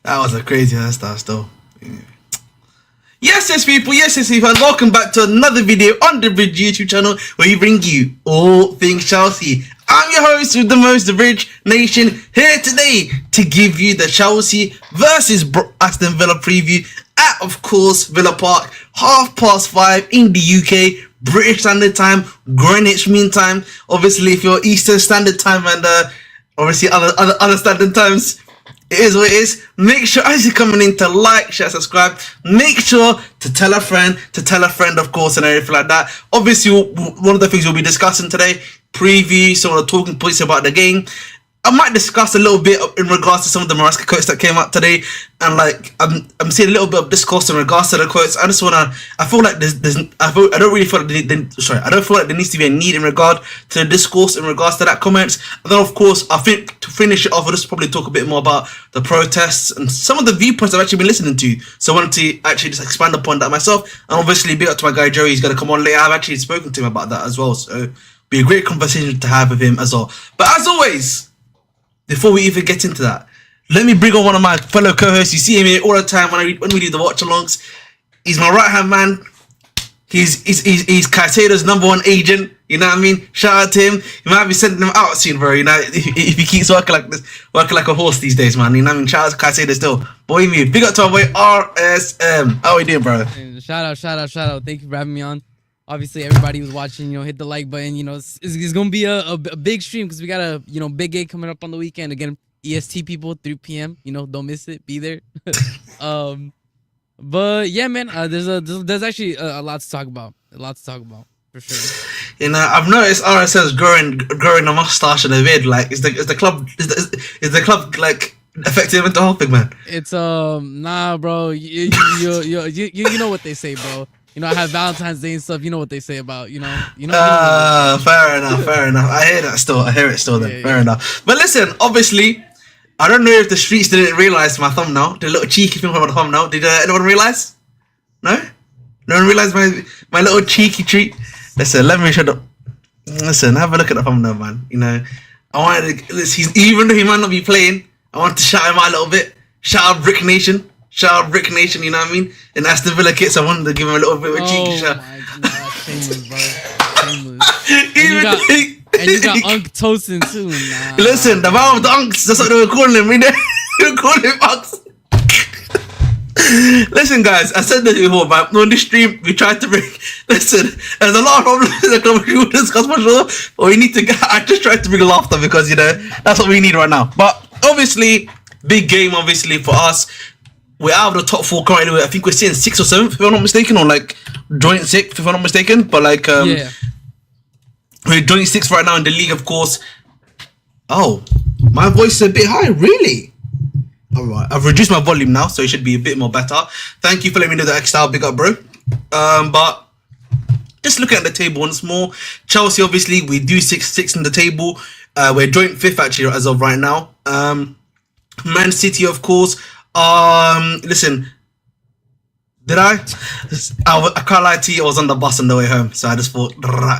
That was a crazy hairstyle still. Yes, people, and welcome back to another video on the Bridge YouTube channel where we bring you all things Chelsea. I'm your host with the most, the Bridge Nation, here today to give you the Chelsea versus Aston Villa preview at, of course, Villa Park, 5:30 in the UK, British Standard Time, Greenwich Mean Time. Obviously, if you're Eastern Standard Time and obviously other standard times, it is what it is. Make sure as you're coming in to like, share, subscribe. Make sure to tell a friend, of course, and everything like that. Obviously, one of the things we'll be discussing today, preview, some of the talking points about the game. I might discuss a little bit in regards to some of the Maresca quotes that came out today, and like I'm seeing a little bit of discourse in regards to the quotes. I just wanna, I feel like I don't feel like there needs to be a need in regard to the discourse in regards to that comments. And then of course, I think to finish it off, we'll just probably talk a bit more about the protests and some of the viewpoints I've actually been listening to. So I wanted to actually just expand upon that myself, and obviously big up to my guy Joey. He's gonna come on later. I've actually spoken to him about that as well, so be a great conversation to have with him as well. But as always, before we even get into that, let me bring on one of my fellow co-hosts. You see him here all the time when we do the watch-alongs. He's my right-hand man. He's Caicedo's #1 agent. You know what I mean? Shout out to him. You might be sending him out soon, bro. You know, if he keeps working like this, working like a horse these days, man. You know what I mean? Shout out to Caicedo still. Boy, me. Big up to our boy RSM. How are we doing, bro? Shout out. Thank you for having me on. Obviously, everybody who's watching, hit the like button. It's gonna be a big stream because we got a big game coming up on the weekend. Again, EST people, 3 p.m. Don't miss it. Be there. But yeah, man. There's actually a lot to talk about. For sure. I've noticed RSM's growing a mustache and a beard. Like, is the club like affecting mental health, big man? It's nah, bro. You know what they say, bro. I have Valentine's Day and stuff. You know what they say about, Fair enough. I hear it still then. Yeah, fair enough. But listen, obviously, I don't know if the streets didn't realize my thumbnail, the little cheeky thing on my thumbnail. Did anyone realize? No? No one realized my little cheeky treat? Listen, let me shut up. Listen, have a look at the thumbnail, man. I wanted to, even though he might not be playing, I want to shout him out a little bit. Shout out Brick Nation. You know what I mean? In Aston Villa kits, I wanted to give him a little bit of a cheeky shout. Shameless, bro. Shameless. And you got Unk Tosin too. Nah. Listen, the man with the unks, that's what they were calling him. They were calling him unks. Listen, guys, I said this before, but on this stream, we tried to bring. Listen, there's a lot of problems in the commentary we'll discuss for sure, but we need to. I just tried to bring laughter because, you know, that's what we need right now. But obviously, big game, obviously, for us. We're out of the top 4 currently. I think we're sitting 6th or 7th, if I'm not mistaken, or like joint 6th, if I'm not mistaken. But like, yeah. We're joint 6th right now in the league, of course. Oh, my voice is a bit high, really? Alright, I've reduced my volume now, so it should be a bit more better. Thank you for letting me know the X-Style, big up, bro. But just looking at the table once more. Chelsea, obviously, we do 6th in the table. We're joint 5th, actually, as of right now. Man City, of course. Listen, did I can't lie to you, I was on the bus on the way home, so I just thought,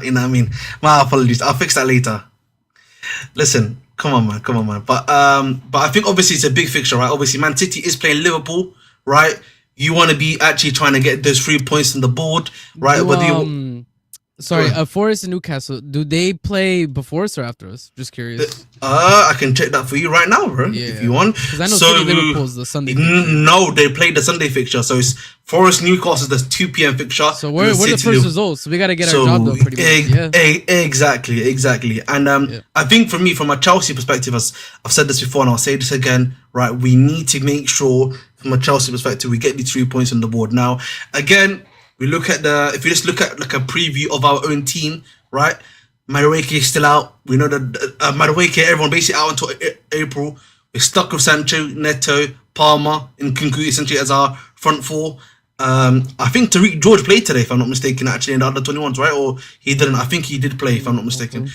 you know what I mean? My apologies, I'll fix that later. Listen, come on, man. But I think obviously it's a big fixture, right? Obviously, Man City is playing Liverpool, right? You want to be actually trying to get those 3 points on the board, right? Sorry, Forest and Newcastle, do they play before us or after us? Just curious. I can check that for you right now, bro, if you want. Because I know City Liverpool's the Sunday fixture. No, they played the Sunday fixture, so it's Forest Newcastle, the 2 p.m. fixture. So we're the first results, so we got to get our job done pretty much. Exactly. And I think for me, from a Chelsea perspective, as I've said this before and I'll say this again, right, we need to make sure from a Chelsea perspective we get these 3 points on the board. Now, again, we look at if you just look at like a preview of our own team, right? Madueke is still out. We know that Madueke, everyone basically out until April. We're stuck with Sancho, Neto, Palmer, and Kunku essentially as our front 4. I think Tariq George played today, if I'm not mistaken, actually in the under 21s, right? Or he didn't. I think he did play, if I'm not mistaken.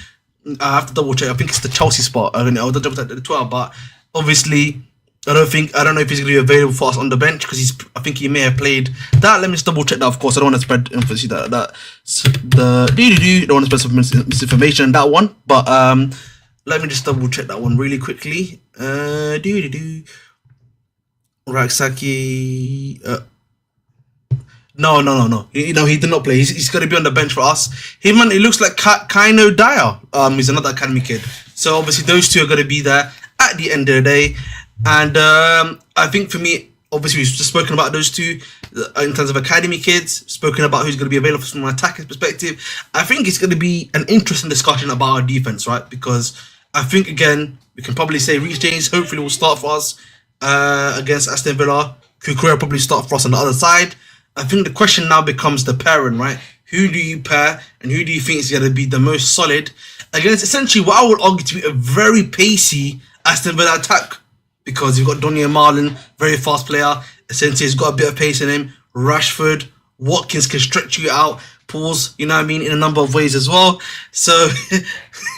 I have to double check. I think it's the Chelsea spot. I'll double check the 12, but obviously, I don't know if he's going to be available for us on the bench because I think he may have played that. Let me just double check that. Of course, I don't want to spread don't want to spread some misinformation on that one. But let me just double check that one really quickly. Raksaki. No. He did not play. He's going to be on the bench for us. He looks like Kaino Dyer. He's another academy kid. So obviously those two are going to be there at the end of the day. And I think for me, obviously we've just spoken about those two in terms of academy kids, spoken about who's going to be available from an attacker's perspective. I think it's going to be an interesting discussion about our defense, right? Because I think, again, we can probably say Reece James hopefully will start for us against Aston Villa. Kukurea will probably start for us on the other side. I think the question now becomes the pairing, right? Who do you pair and who do you think is going to be the most solid against essentially what I would argue to be a very pacey Aston Villa attack? Because you've got Donyell Marlin, very fast player. Essentially, he's got a bit of pace in him. Rashford, Watkins can stretch you out, pause, you know what I mean, in a number of ways as well. So,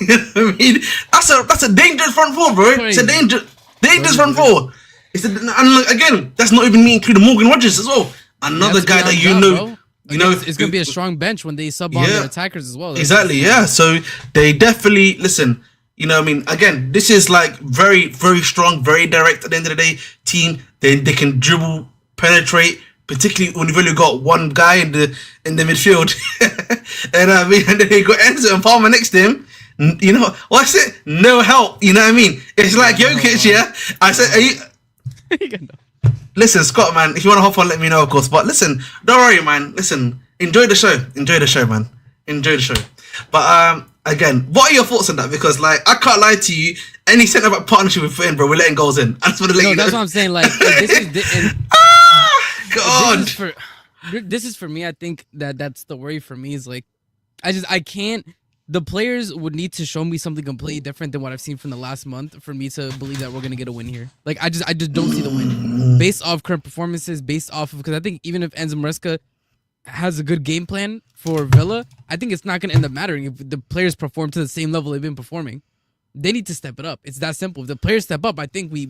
you know what I mean? That's a dangerous front 4, bro. It's a dangerous front 4. And again, that's not even me including Morgan Rogers as well. Another guy that you know. You know, it's going to be a strong bench when they sub on their attackers as well. Exactly, yeah. So they definitely, listen, you know what I mean? Again, this is like very, very strong, very direct at the end of the day team. They can dribble, penetrate, particularly when you've only got one guy in the midfield. And I mean, and then you got Enzo and Palmer next to him. You know, what's it? No help. You know what I mean? It's like Jokic, yeah? I said, are you... Listen, Scott, man, if you want to hop on, let me know, of course. But listen, don't worry, man. Listen, enjoy the show. Enjoy the show, man. Enjoy the show. But again, what are your thoughts on that? Because like, I can't lie to you. Any centre back partnership with Finn, bro, we're letting goals in. I just want to let you know. That's what I'm saying. Like, God. This is for me. I think that's the worry for me. Is like, I can't. The players would need to show me something completely different than what I've seen from the last month for me to believe that we're gonna get a win here. Like I just don't see the win based off current performances, based off of, because I think even if Enzo Maresca has a good game plan for Villa, I think it's not gonna end up mattering if the players perform to the same level they've been performing. They need to step it up. It's that simple. If the players step up, I think we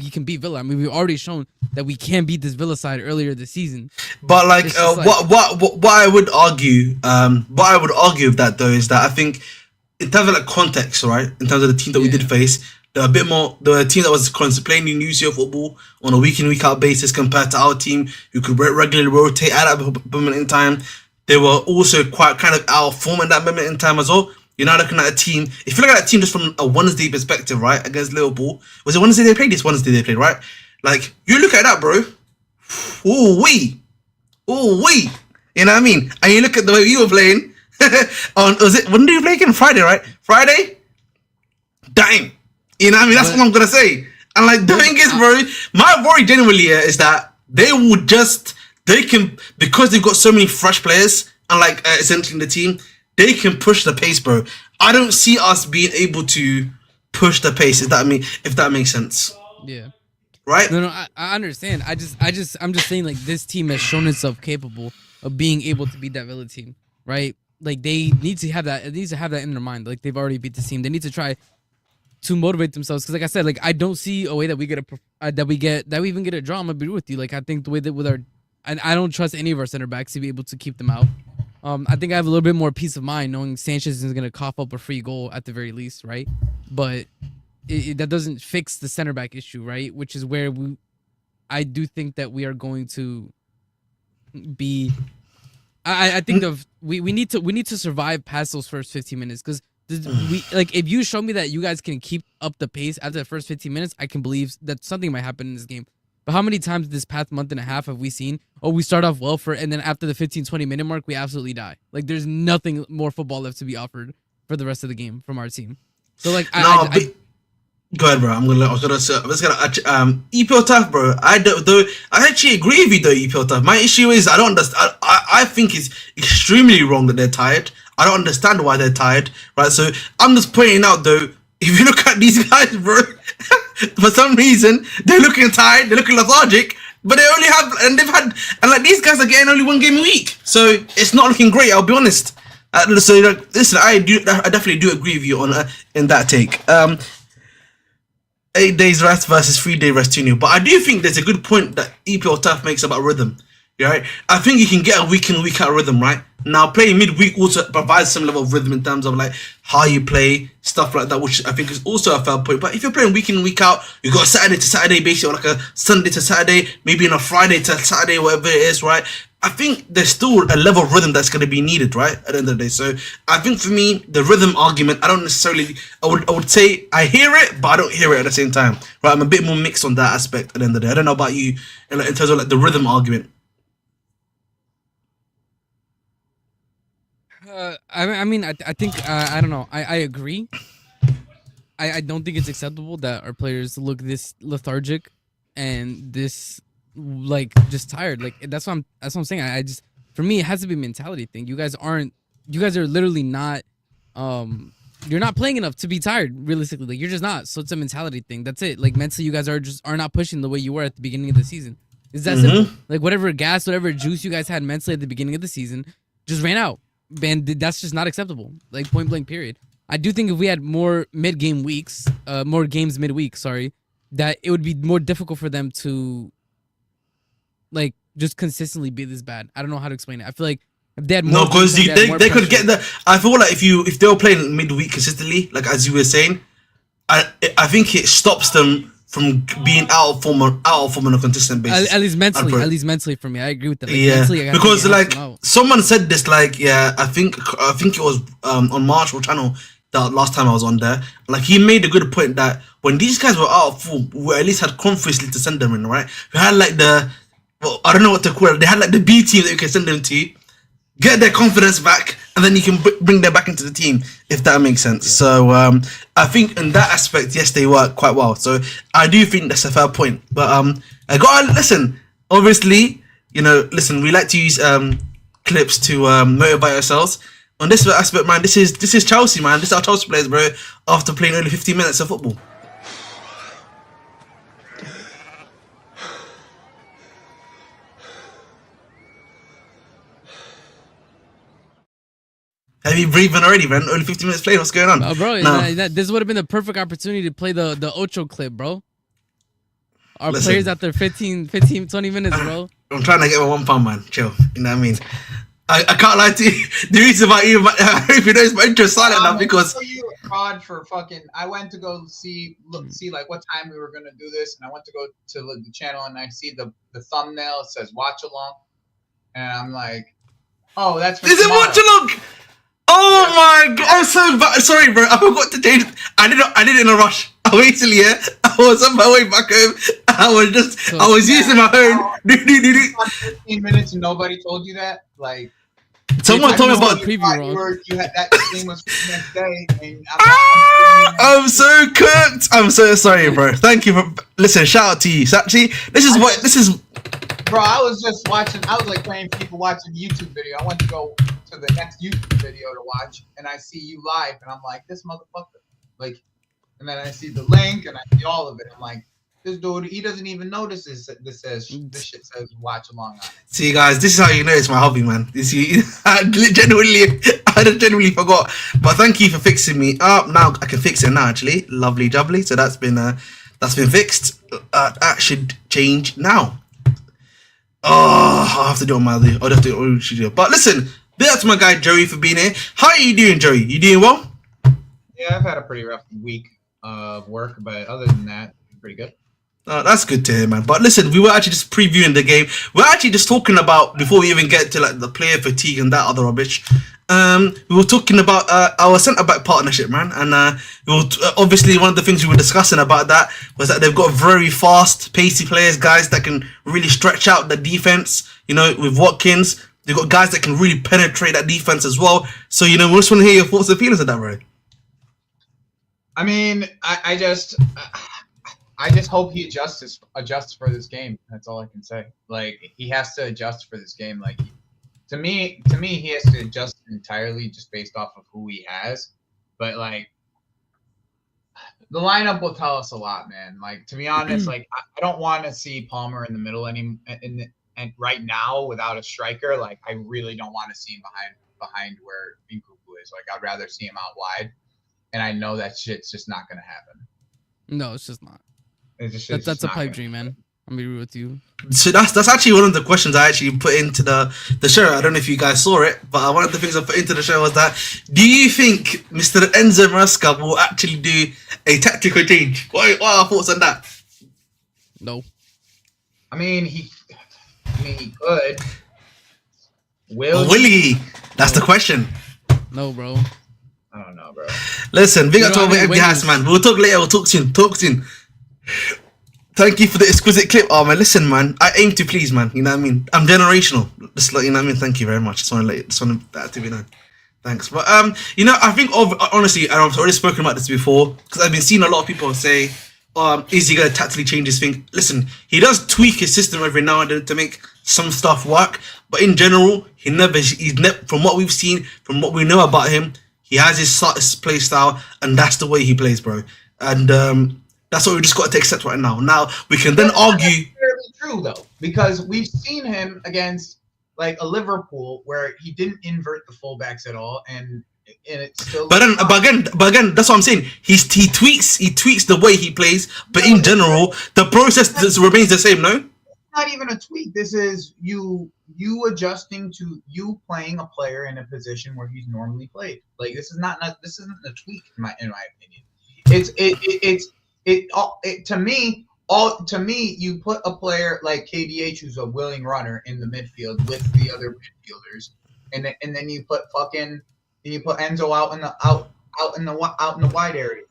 can beat Villa. I mean, we've already shown that we can beat this Villa side earlier this season. But like, what I would argue, with that though is that I think in terms of like context, right, in terms of the team that we did face, they're a bit more the team that was playing New Zealand football on a week in week out basis compared to our team who could regularly rotate at that moment in time. they were also quite kind of out of form at that moment in time as well. You're now looking at a team. If you look at that team just from a Wednesday perspective, right, against Liverpool, was it Wednesday they played? This Wednesday they played, right? Like, you look at that, bro. Ooh wee. You know what I mean? And you look at the way you were playing. When did you play again? Friday, right? Friday. Dang. You know what I mean? That's what I'm gonna say. And like the thing is, bro, my worry generally is that they can, because they've got so many fresh players and like essentially in the team, they can push the pace, bro. I don't see us being able to push the pace. If that makes sense. Yeah. Right? No, I understand. I'm just saying, like, this team has shown itself capable of being able to beat that Villa team, right? Like, they need to have that. It needs to have that in their mind. Like, they've already beat this team. They need to try to motivate themselves. Because, like I said, like, I don't see a way that we even get a draw. I'm gonna be real with you. Like, I think the way that with our, and I don't trust any of our center backs to be able to keep them out. I think I have a little bit more peace of mind knowing Sanchez is gonna cough up a free goal at the very least, right? But that doesn't fix the center back issue, right? Which is where I do think that we are going to be. I think we need to survive past those first 15 minutes, because if you show me that you guys can keep up the pace after the first 15 minutes, I can believe that something might happen in this game. But how many times this past month and a half have we seen, we start off well and then after the 15-20 minute mark we absolutely die? Like, there's nothing more football left to be offered for the rest of the game from our team. So like go ahead, bro. I'm just gonna EPL tough, bro. I actually agree with you though, EPL tough. My issue is I don't understand. I think it's extremely wrong that they're tired. I don't understand why they're tired, right? So I'm just pointing out though, if you look at these guys, bro, for some reason they're looking tired, they're looking lethargic, but they only have like these guys are getting only one game a week, so it's not looking great. I'll be honest. So listen, I definitely do agree with you on in that take. 8 days rest versus 3 day rest 2-0. But I do think there's a good point that EPL Tough makes about rhythm. Right? I think you can get a week in, week out rhythm, right? Now playing midweek also provides some level of rhythm in terms of like how you play, stuff like that, which I think is also a fair point. But if you're playing week in, week out, you got Saturday to Saturday basically, or like a Sunday to Saturday, maybe on a Friday to Saturday, whatever it is, right? I think there's still a level of rhythm that's going to be needed, right? At the end of the day. So I think for me, the rhythm argument, I would say I hear it, but I don't hear it at the same time, right? I'm a bit more mixed on that aspect at the end of the day. I don't know about you in terms of like the rhythm argument. I mean, I think I don't know. I agree. I don't think it's acceptable that our players look this lethargic and this like just tired. Like that's what I'm saying. I just, for me, it has to be a mentality thing. You guys are literally not you're not playing enough to be tired, realistically. Like, you're just not. So it's a mentality thing. That's it. Like, mentally, you guys are not pushing the way you were at the beginning of the season. Is that simple? Like, whatever gas, whatever juice you guys had mentally at the beginning of the season just ran out. And that's just not acceptable. Like, point blank, period. I do think if we had more mid-game weeks, more games midweek, that it would be more difficult for them to, like, just consistently be this bad. I don't know how to explain it. I feel like if they had more, because they could get the. I feel like if they were playing midweek consistently, like as you were saying, I think it stops them from being out of form on a consistent basis. At least mentally for me, I agree with that. Like, yeah, mentally, because like someone said this, like I think it was on Marshall channel that last time I was on there. Like, he made a good point that when these guys were out of form, we at least had confidence to send them in, right? We had like I don't know what to call it. They had like the B team that you can send them to, get their confidence back, and then you can bring them back into the team, if that makes sense. Yeah. So I think in that aspect, yes, they work quite well. So I do think that's a fair point. But I gotta listen. Obviously, listen. We like to use clips to motivate ourselves. On this aspect, man, this is Chelsea, man. This is our Chelsea players, bro. After playing only 15 minutes of football. Have you breathing already, man? Only 15 minutes played. What's going on? Bro, this would have been the perfect opportunity to play the Ocho clip, bro. Our players after 15, 20 minutes, bro. I'm trying to get my £1, man. Chill. You know what I mean? I can't lie to you. The reason why if you know, it's my interest silent now because you a fraud for fucking. I went to go see like what time we were gonna do this, and I went to go to the channel, and I see the thumbnail. It says watch along, and I'm like, Oh, that's for Is it tomorrow. watch along? Oh my god! I'm so sorry, bro. I forgot to change. I did it in a rush. I basically, yeah, I was on my way back home. I was using my phone. 15 minutes and nobody told you that? Like, Someone I told me know about. you preview thought wrong. you had that game was for the next day, and I'm I'm so cooked. I'm so sorry, bro. Thank you for listen. Shout out to you. So actually, this is. Bro, I was just watching. I was like playing people watching YouTube video. I went to go to the next YouTube video to watch, and I see you live, and I'm like, this motherfucker. Like, and then I see the link, and I see all of it. I'm like, this dude, he doesn't even notice this. This shit says watch along on it. See, guys, this is how you know it's my hobby, man. I genuinely forgot. But thank you for fixing me up. Now I can fix it now. Actually, lovely jubbly. So that's been fixed. That should change now. Oh, I have to do it on my other. I'll have to do it on. But listen, big up to my guy Joey for being here. How are you doing, Joey? You doing well? Yeah, I've had a pretty rough week of work, but other than that, pretty good. That's good to hear, man. But listen, we were actually just previewing the game. We're actually just talking about, before we even get to like the player fatigue and that other rubbish, we were talking about our centre-back partnership, man. And we were obviously one of the things we were discussing about that was that they've got very fast, pacey players, guys that can really stretch out the defence. You know, with Watkins, they've got guys that can really penetrate that defence as well. So, you know, we just want to hear your thoughts and feelings of that, right? I mean, I just hope he adjusts for this game. That's all I can say. Like, he has to adjust for this game. Like, to me, he has to adjust entirely just based off of who he has. But like, the lineup will tell us a lot, man. Like, to be honest, like I don't want to see Palmer in the middle and right now without a striker. Like, I really don't want to see him behind where Nkunku is. Like, I'd rather see him out wide. And I know that shit's just not gonna happen. No, it's just not. That's a pipe dream, man. I'm gonna be real with you. So that's actually one of the questions I actually put into the show. I don't know if you guys saw it, but one of the things I put into the show was that, do you think Mr. Enzo Maresca will actually do a tactical change? What are our thoughts on that? No. I mean, he could. Will he? That's the question. No, bro. I don't know, bro. Listen, big up to our empty house, man. We'll talk later. We'll talk soon. Thank you for the exquisite clip. Oh, man, listen, man. I aim to please, man. You know what I mean? I'm generational. Just like, you know what I mean? Thank you very much. Just want that to be known. Thanks. But, you know, I think, honestly, and I've already spoken about this before, because I've been seeing a lot of people say, is he going to tactically change his thing? Listen, he does tweak his system every now and then to make some stuff work. But in general, he's never, from what we've seen, from what we know about him, he has his play style, and that's the way he plays, bro. And that's what we just got to accept right now. Now, we can then argue... That's fairly true, though, because we've seen him against, like, a Liverpool where he didn't invert the fullbacks at all, and it's still... But again, that's what I'm saying. He tweaks the way he plays, but in general, the process remains the same, no? Not even a tweak. This is you adjusting to you playing a player in a position where he's normally played. Like, this isn't a tweak in my opinion. To me, you put a player like KDH, who's a willing runner, in the midfield with the other midfielders, and then you put Enzo out in the wide area,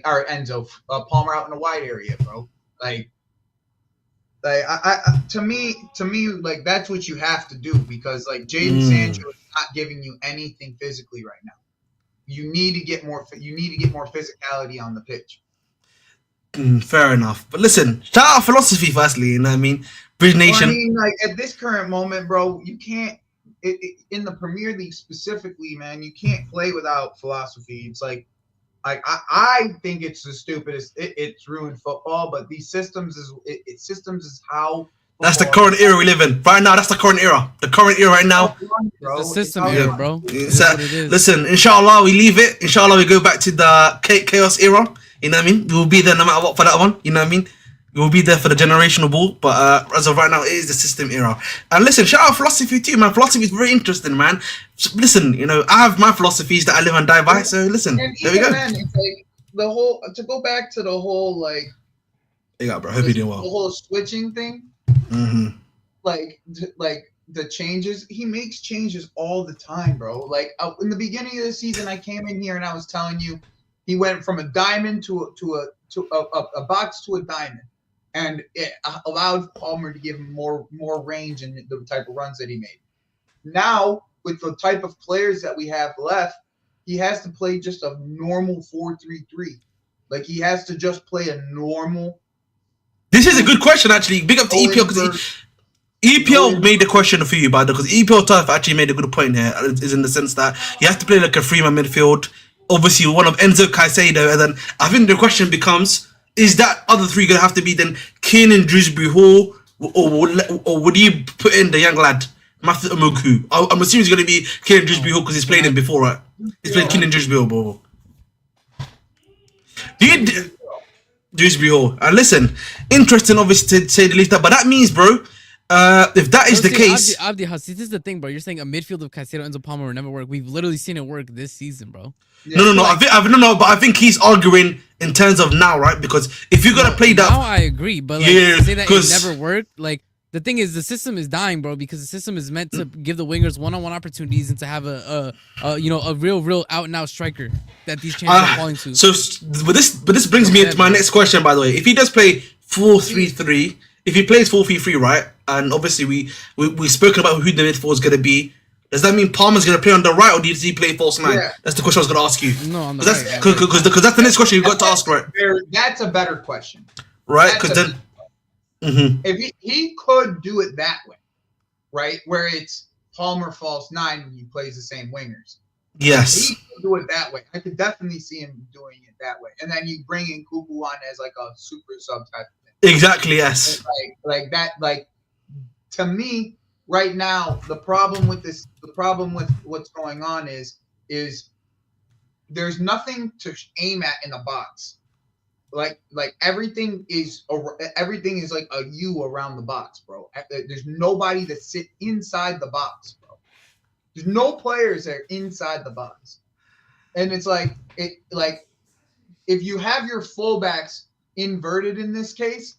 or Enzo Palmer out in the wide area, bro. To me, like, that's what you have to do, because like Jadon Sancho is not giving you anything physically right now. You need to get more physicality on the pitch. Fair enough. But listen, shout out philosophy firstly, you know what I mean? Bridge Nation. Well, I mean, like, at this current moment, bro, you can't in the Premier League specifically, man, you can't play without philosophy. It's like I think it's the stupidest. It's ruined football, but these systems is how. That's the current era we live in right now. That's the current era. The current era right now. It's the system era, bro. Listen, inshallah, we leave it. Inshallah, we go back to the chaos era. You know what I mean? We will be there no matter what for that one. You know what I mean? We will be there for the generational ball. But as of right now, it is the system era. And listen, shout out philosophy too, man. Philosophy is very interesting, man. Listen, you know, I have my philosophies that I live and die by. So listen, there we go. Then, it's like to go back to the whole like. Hey, bro. Hope you're doing well. The whole switching thing. Mm-hmm. Like the changes, he makes changes all the time, bro. Like in the beginning of the season, I came in here and I was telling you, he went from a diamond to a box to a diamond, and it allowed Palmer to give him more range in the type of runs that he made. Now, with the type of players that we have left, he has to play just a normal 4-3-3. Like he has to just play a normal. This is a good question, actually. Big up to EPL because EPL made the question for you, by the way, because EPL Turf actually made a good point here. Is in the sense that you have to play like a 3-man midfield. Obviously, one of Enzo Caicedo, and then I think the question becomes: is that other three gonna have to be then Kane and Dewsbury Hall, or would you put in the young lad Matthew Amoku? I'm assuming it's gonna be Kane and Dewsbury Hall because he's played him before, right? He's played Kane and Dewsbury Hall, bro. Dewsbury Hall. And listen, interesting, obviously, to say the least. But that means, bro, if that is the case, Abdi, this is the thing, bro. You're saying a midfield of Caicedo and Enzo Palmer will never work. We've literally seen it work this season, bro. Yeah, no. But I think he's arguing in terms of now, right? Because if you're gonna play that, now I agree, but like, yeah, to say that it never worked, like. The thing is, the system is dying, bro, because the system is meant to give the wingers one-on-one opportunities and to have a real out-and-out striker that these changes are falling to. So, but this brings me into my next question, by the way. If he does play 4-3-3, if he plays 4-3-3, right, and obviously we spoken about who the midfield is gonna be, does that mean Palmer's gonna play on the right, or does he play false nine? Yeah. That's the question I was gonna ask you. No, on the right. Because that's the next question you've got to ask, right? That's a better question, right? Because then. Mm-hmm. If he could do it that way, right, where it's Palmer false nine and he plays the same wingers. Yes. He could do it that way. I could definitely see him doing it that way. And then you bring in Kuku on as like a super sub type of thing. Exactly, yes. Like that, like to me, right now, the problem with what's going on is there's nothing to aim at in the box. Like everything is like a U around the box, bro. There's nobody to sit inside the box, bro. There's no players that are inside the box, and it's like if you have your fullbacks inverted in this case,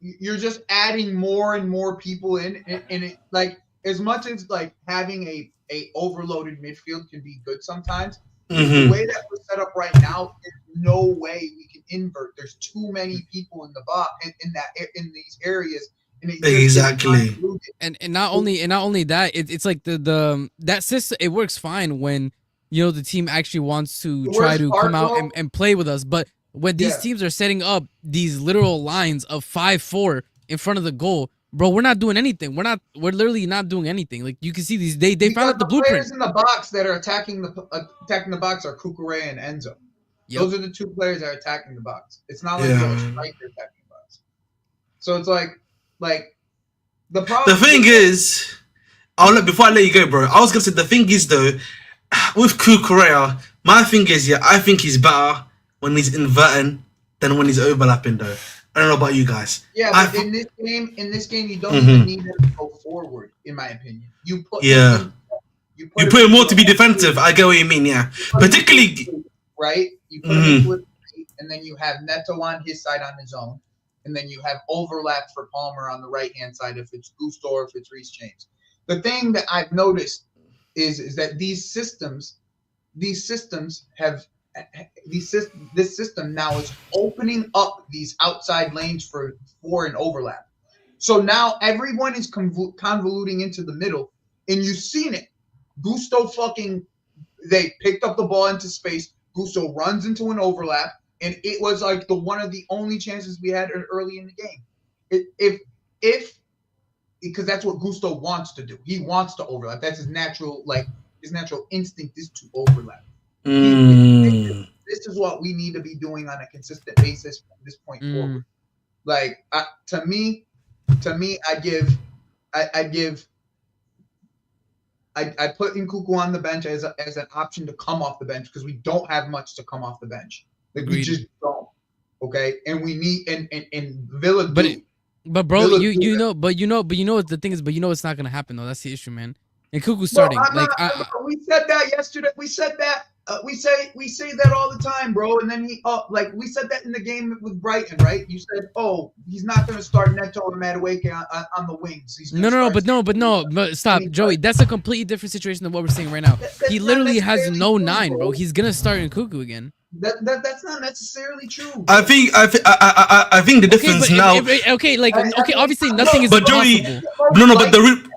you're just adding more and more people in, and it like as much as like having a overloaded midfield can be good sometimes. The way that we're set up right now, there's no way we can invert. There's too many people in the box in these areas. And exactly. And not only that, it's like the that system. It works fine when the team actually wants to try to come out and play with us. But when these teams are setting up these literal lines of 5-4 in front of the goal. Bro, we're not doing anything. We're literally not doing anything. Like you can see these, they found out the blueprint. Players in the box that are attacking the box are Kukurea and Enzo. Yep. Those are the two players that are attacking the box. It's not like they're attacking the box. So it's like the problem. The thing is, before I let you go, bro. I was gonna say the thing is though, with Kukurea, my thing is I think he's better when he's inverting than when he's overlapping though. I don't know about you guys. Yeah, but in this game, you don't even need him to go forward, in my opinion. You put him more to be defensive. I get what you mean, yeah. Particularly, right? You put him into it, and then you have Neto on his side on his own, and then you have overlap for Palmer on the right hand side if it's Gusto or if it's Reece James. The thing that I've noticed is that these systems have. This system now is opening up these outside lanes for an overlap. So now everyone is convoluting into the middle, and you've seen it. Gusto they picked up the ball into space. Gusto runs into an overlap, and it was like one of the only chances we had early in the game. Because that's what Gusto wants to do. He wants to overlap. That's his natural instinct is to overlap. This is what we need to be doing on a consistent basis from this point forward. Like to me, I put Nkuku on the bench as an option to come off the bench because we don't have much to come off the bench. Like we just don't. Okay, and we need and Villa. But bro, you know what the thing is. But it's not gonna happen though. That's the issue, man. And Kuku's starting. We said that yesterday. We said that We say that all the time, bro. And then like we said that in the game with Brighton, right? You said, oh, he's not going to start Neto or Madueke on the wings. He's No, but stop, Joey. That's a completely different situation than what we're saying right now. He literally has no true, 9, bro. He's gonna start in Cuckoo again. That's not necessarily true. Bro. I think the difference now. Obviously nothing is but Joey, impossible. no, but the root.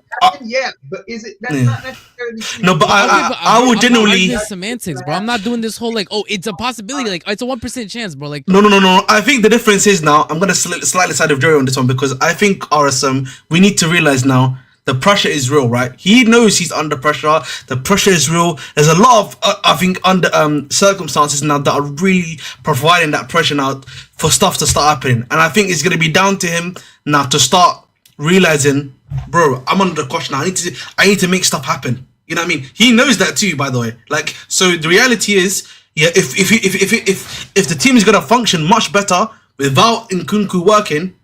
Yeah, but is it? That's not necessarily true. No, but I would genuinely. I'm semantics, bro. I'm not doing this whole like, oh, it's a possibility. Like, it's a 1% chance, bro. Like, No. I think the difference is now. I'm gonna slightly side of Joey on this one because I think RSM. We need to realize now the pressure is real, right? He knows he's under pressure. The pressure is real. There's a lot of I think under circumstances now that are really providing that pressure now for stuff to start happening, and I think it's gonna be down to him now to start realizing, bro, I'm under the question. I need to make stuff happen. You know what I mean? He knows that too, by the way. Like, so the reality is, yeah, if the team is gonna function much better without Nkunku working,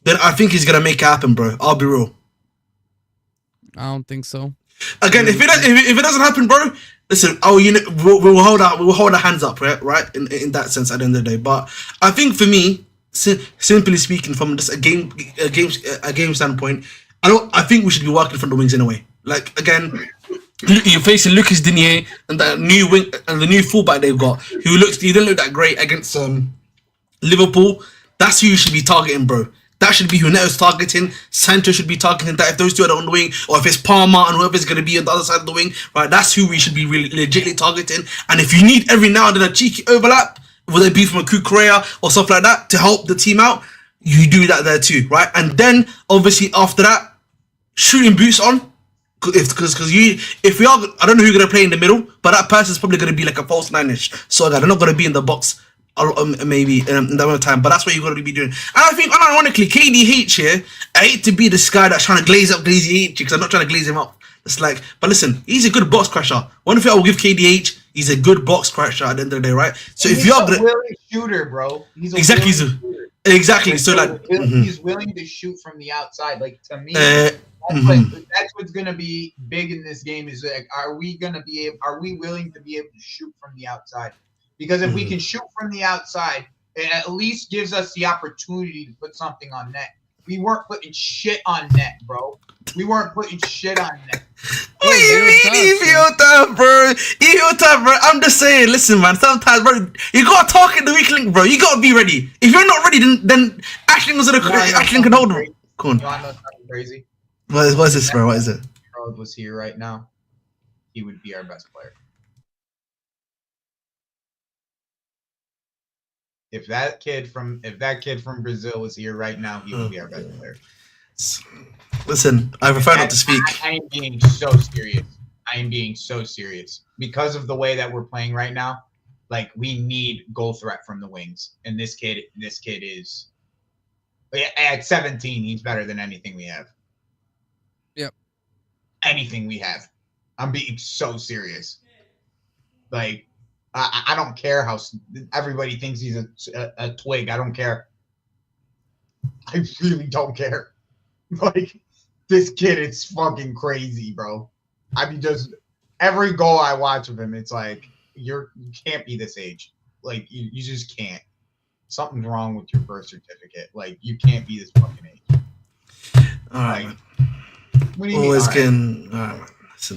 then I think he's gonna make it happen, bro. I'll be real. I don't think so. Again, if it doesn't happen, bro, listen. We'll hold our hands up, right? In that sense, at the end of the day. But I think for me, simply speaking, from just a game standpoint, I think we should be working from the wings in a way. Like, again, you're facing Lucas Digne and that new wing and the new fullback they've got, he didn't look that great against Liverpool. That's who you should be targeting, bro. That should be who Neto's targeting. Sancho should be targeting that. If those two are on the wing, or if it's Palmer and whoever's going to be on the other side of the wing, right? That's who we should be really legitimately targeting. And if you need every now and then a cheeky overlap, whether it be from a Kukurea or stuff like that to help the team out, you do that there too, right? And then obviously after that, shooting boots on. If we are, I don't know who's going to play in the middle, but that person's probably going to be like a false 9-ish. So they're not going to be in the box maybe in that amount of time, but that's what you're going to be doing. And I think, unironically, KDH here, I hate to be this guy that's trying to glaze up KDH because I'm not trying to glaze him up. It's like, but listen, he's a good box crasher. One thing I will give KDH, he's a good box crasher at the end of the day, right? So if you're a willing shooter, bro, he's a exactly, exactly. Like, so like, he's willing to shoot from the outside. Like, to me, that's what's gonna be big in this game. Is like, are we willing to be able to shoot from the outside? Because if we can shoot from the outside, it at least gives us the opportunity to put something on net. We weren't putting shit on net, bro. We weren't putting shit on net. What do you mean he feel tough, bro? He feel tough, bro. I'm just saying, listen, man. Sometimes, bro, you gotta talk in the weak link, bro. You gotta be ready. If you're not ready, then Ashling can hold him. Come on. You wanna know something crazy? What is this, bro? What is it? If Harold was here right now, he would be our best player. If that kid from Brazil was here right now, he would be our best player. Listen, I prefer not to speak. I am being so serious. Because of the way that we're playing right now. Like, we need goal threat from the wings, and this kid is at 17. He's better than anything we have. Yep. Anything we have. I'm being so serious. Like, I don't care how everybody thinks he's a twig. I don't care. I really don't care. Like, this kid is fucking crazy, bro. I mean, just every goal I watch of him, it's like, you can't be this age. Like, you just can't. Something's wrong with your birth certificate. Like, you can't be this fucking age. All right. Like, what do you mean?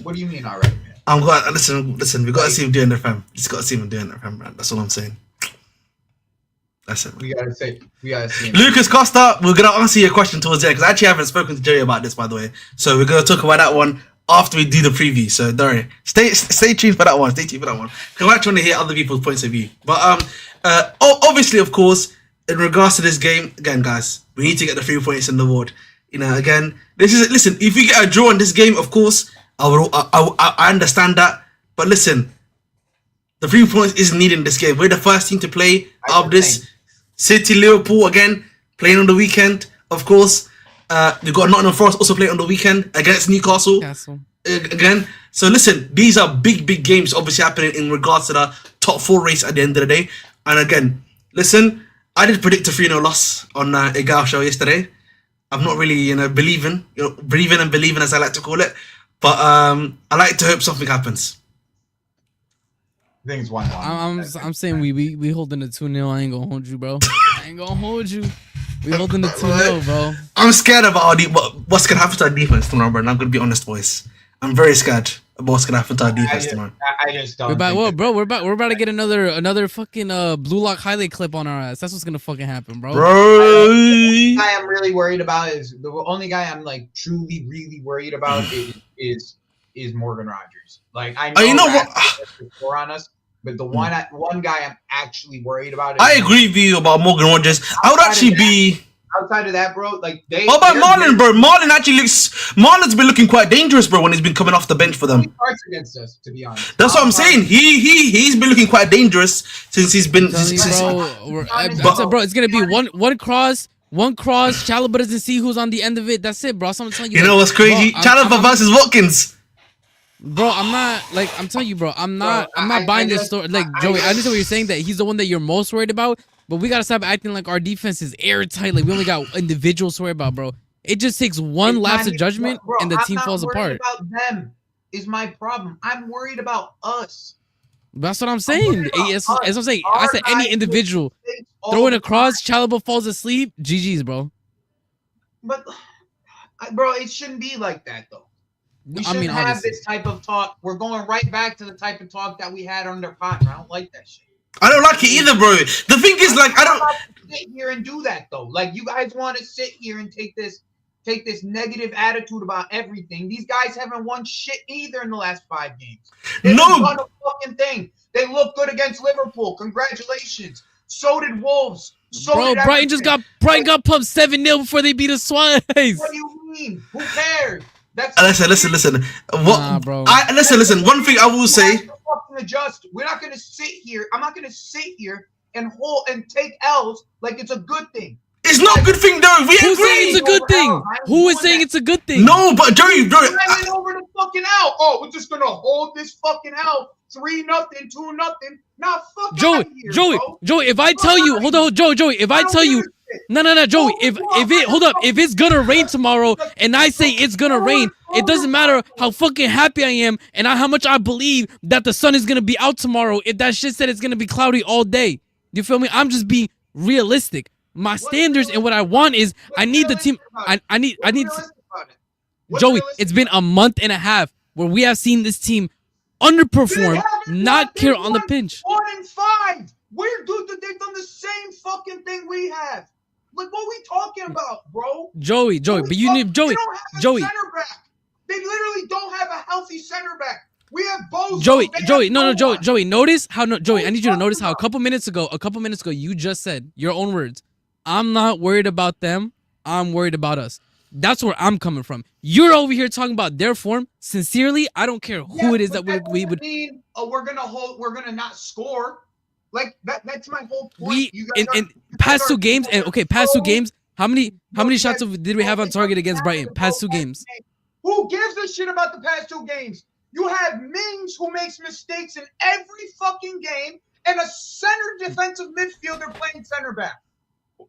What do you mean already, man? I'm glad. Listen. We gotta see him doing the fam. Just gotta see him doing that, fam. Man. That's all I'm saying. That's it. Man. We gotta see him. Lucas Costa, we're gonna answer your question towards the end because I actually haven't spoken to Jerry about this, by the way. So we're gonna talk about that one after we do the preview. So don't worry. Stay tuned for that one. Because I actually want to hear other people's points of view. But obviously, of course, in regards to this game, again, guys, we need to get the 3 points in the board. You know, again, listen. If we get a draw in this game, of course. I understand that, but listen, the 3 points isn't needed in this game. We're the first team to play out of this. City, Liverpool again playing on the weekend. Of course, we've got Nottingham Forest also playing on the weekend against Newcastle again. So listen, these are big games obviously happening in regards to the top 4 race at the end of the day. And again, listen, I did predict a 3-0 loss on Egal show yesterday. I'm not really breathing and believing as I like to call it. But I like to hope something happens. I think it's 1-1. I'm saying we holding a 2-0. I ain't gonna hold you, bro. I ain't gonna hold you. We holding the 2-0, bro. I'm scared about what's gonna happen to our defense tomorrow, bro. And I'm gonna be honest, boys. I'm very scared about what's gonna happen to our defense tomorrow. I just don't. We're about to get another fucking blue lock highlight clip on our ass. That's what's gonna fucking happen, bro. The guy I'm really worried about is the only guy I'm like truly really worried about is Morgan Rogers. Like I know, you know what? Score on us, but the one guy I'm actually worried about. I agree with you about Morgan Rogers. I would actually be. Outside of that, bro, like What about Marlon, bro? Marlon's been looking quite dangerous, bro, when he's been coming off the bench for them. He starts against us, to be honest. That's what I'm saying. He's been looking quite dangerous since he's been. Bro, it's gonna be one cross. Chalaba doesn't see who's on the end of it. That's it, bro. So I'm telling you. You know what's crazy? Chalaba versus Watkins. Bro, I'm telling you, bro. I'm not buying this story. Like Joey, I understand what you're saying, that he's the one that you're most worried about. But we gotta stop acting like our defense is airtight. Like we only got individuals to worry about, bro. It just takes one lapse of judgment and the team falls apart. About them is my problem. I'm worried about us. That's what I'm saying. As I'm saying, I said any individual throwing a cross, Chalaba falls asleep. GG's, bro. But, bro, it shouldn't be like that though. We shouldn't have this type of talk. We're going right back to the type of talk that we had under Potter. I don't like that shit. I don't like it either, bro. The thing is, like, I don't sit here and do that though. Like, you guys want to sit here and take this negative attitude about everything. These guys haven't won shit either in the last 5 games. They haven't won a fucking thing. They look good against Liverpool. Congratulations. So did Wolves. Bro, Brighton got pumped 7-0 before they beat us twice. What do you mean? Who cares? Listen. Bro. Listen. One thing I will say. Adjust. We're not going to sit here. I'm not going to sit here and take L's like it's a good thing. It's not a good thing, though. We Who's saying it's a good thing? Who is saying it's a good thing? No, but Joey, over the fucking L. Oh, we're just gonna hold this fucking L. 3-0, 2-0. Nah, fuck Joey. If I tell you, hold on, Joey. If I tell you, no, Joey. If it's gonna rain tomorrow, and I say it's gonna rain, it doesn't matter how fucking happy I am and how much I believe that the sun is gonna be out tomorrow. If that shit said it's gonna be cloudy all day, you feel me? I'm just being realistic. My standards and what I want is I need the team. I need. Joey, it's been a month and a half where we have seen this team underperform, not care on the pinch. 1-5. They've done the same fucking thing we have. Like, what are we talking about, bro? Joey, but you need Joey. Center back. They literally don't have a healthy center back. We have both. Joey. Notice how Joey. I need you to notice how a couple minutes ago, you just said your own words. I'm not worried about them. I'm worried about us. That's where I'm coming from. You're over here talking about their form. Sincerely, I don't care who it is that we would. We're gonna not score. Like that's my whole point. Past two games. How many shots did we have on target against Brighton? Past 2 games. Who gives a shit about the past 2 games? You have Mings who makes mistakes in every fucking game, and a center defensive midfielder playing center back.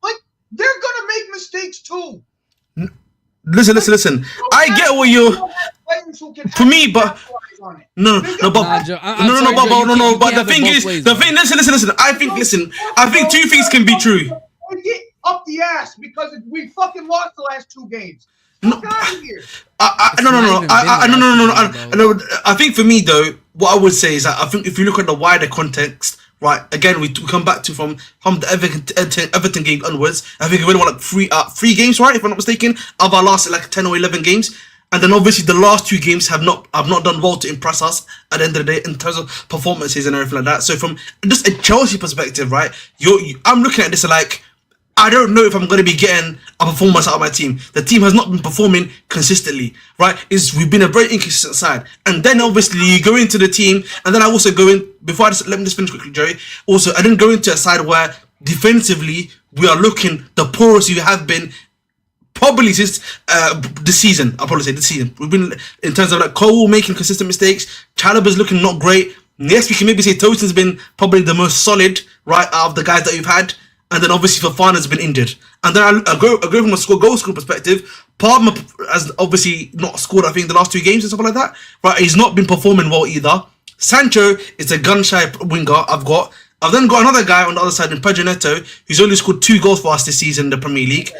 Like, they're gonna make mistakes too. Listen. I get what you. For me, but no. But the thing is, listen. I think 2 things can be true. Get up the ass because we fucking lost the last 2 games. No. I think for me though, what I would say is that I think if you look at the wider context, right? Again, we come back to from the Everton game onwards. I think we really won like 3 games, right? If I'm not mistaken, of our last like 10 or 11 games. And then obviously the last 2 games have not done well to impress us at the end of the day in terms of performances and everything like that. So from just a Chelsea perspective, right? I'm looking at this like, I don't know if I'm going to be getting a performance out of my team. The team has not been performing consistently, right? We've been a very inconsistent side. And then obviously you go into the team, and then I also go in, let me just finish quickly, Joey. Also, I didn't go into a side where defensively we are looking the poorest we have been probably since this season. I'll probably say this season. We've been, in terms of like Cole making consistent mistakes, Chalaba's looking not great. Yes, we can maybe say Tosin's been probably the most solid, right, out of the guys that we've had. And then obviously Fofana's been injured. And then I go from a goal scorer perspective. Palmer has obviously not scored, I think, the last 2 games and stuff like that. Right, he's not been performing well either. Sancho is a gun-shy winger. I've then got another guy on the other side in Pedro Neto, who's only scored 2 goals for us this season in the Premier League.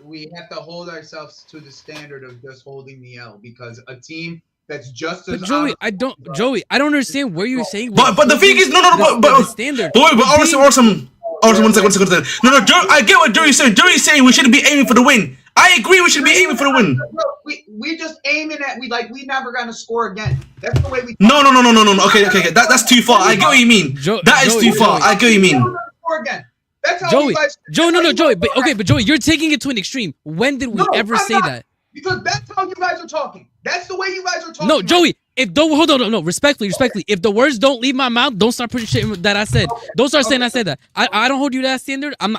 We have to hold ourselves to the standard of just holding the L, because a team that's just as But Joey, I don't understand where you're saying. But the thing is, but the standard. But awesome. One second. No, Joe, I get what Joey's saying. Joey's saying we shouldn't be aiming for the win. I agree, we should be aiming for the win. We just aiming at we never gonna score again. That's the way we. No. Okay. That's too far. I get what you mean. That is too far. I get what you mean. Score again. That's how Joey. you guys. No, Joey. But Joey, you're taking it to an extreme. When did we ever say that? Because that's how you guys are talking. That's the way you guys are talking. No, Joey. Hold on, no, respectfully. If the words don't leave my mouth, don't start putting shit that I said. Don't start saying I said that. I don't hold you to that standard. I'm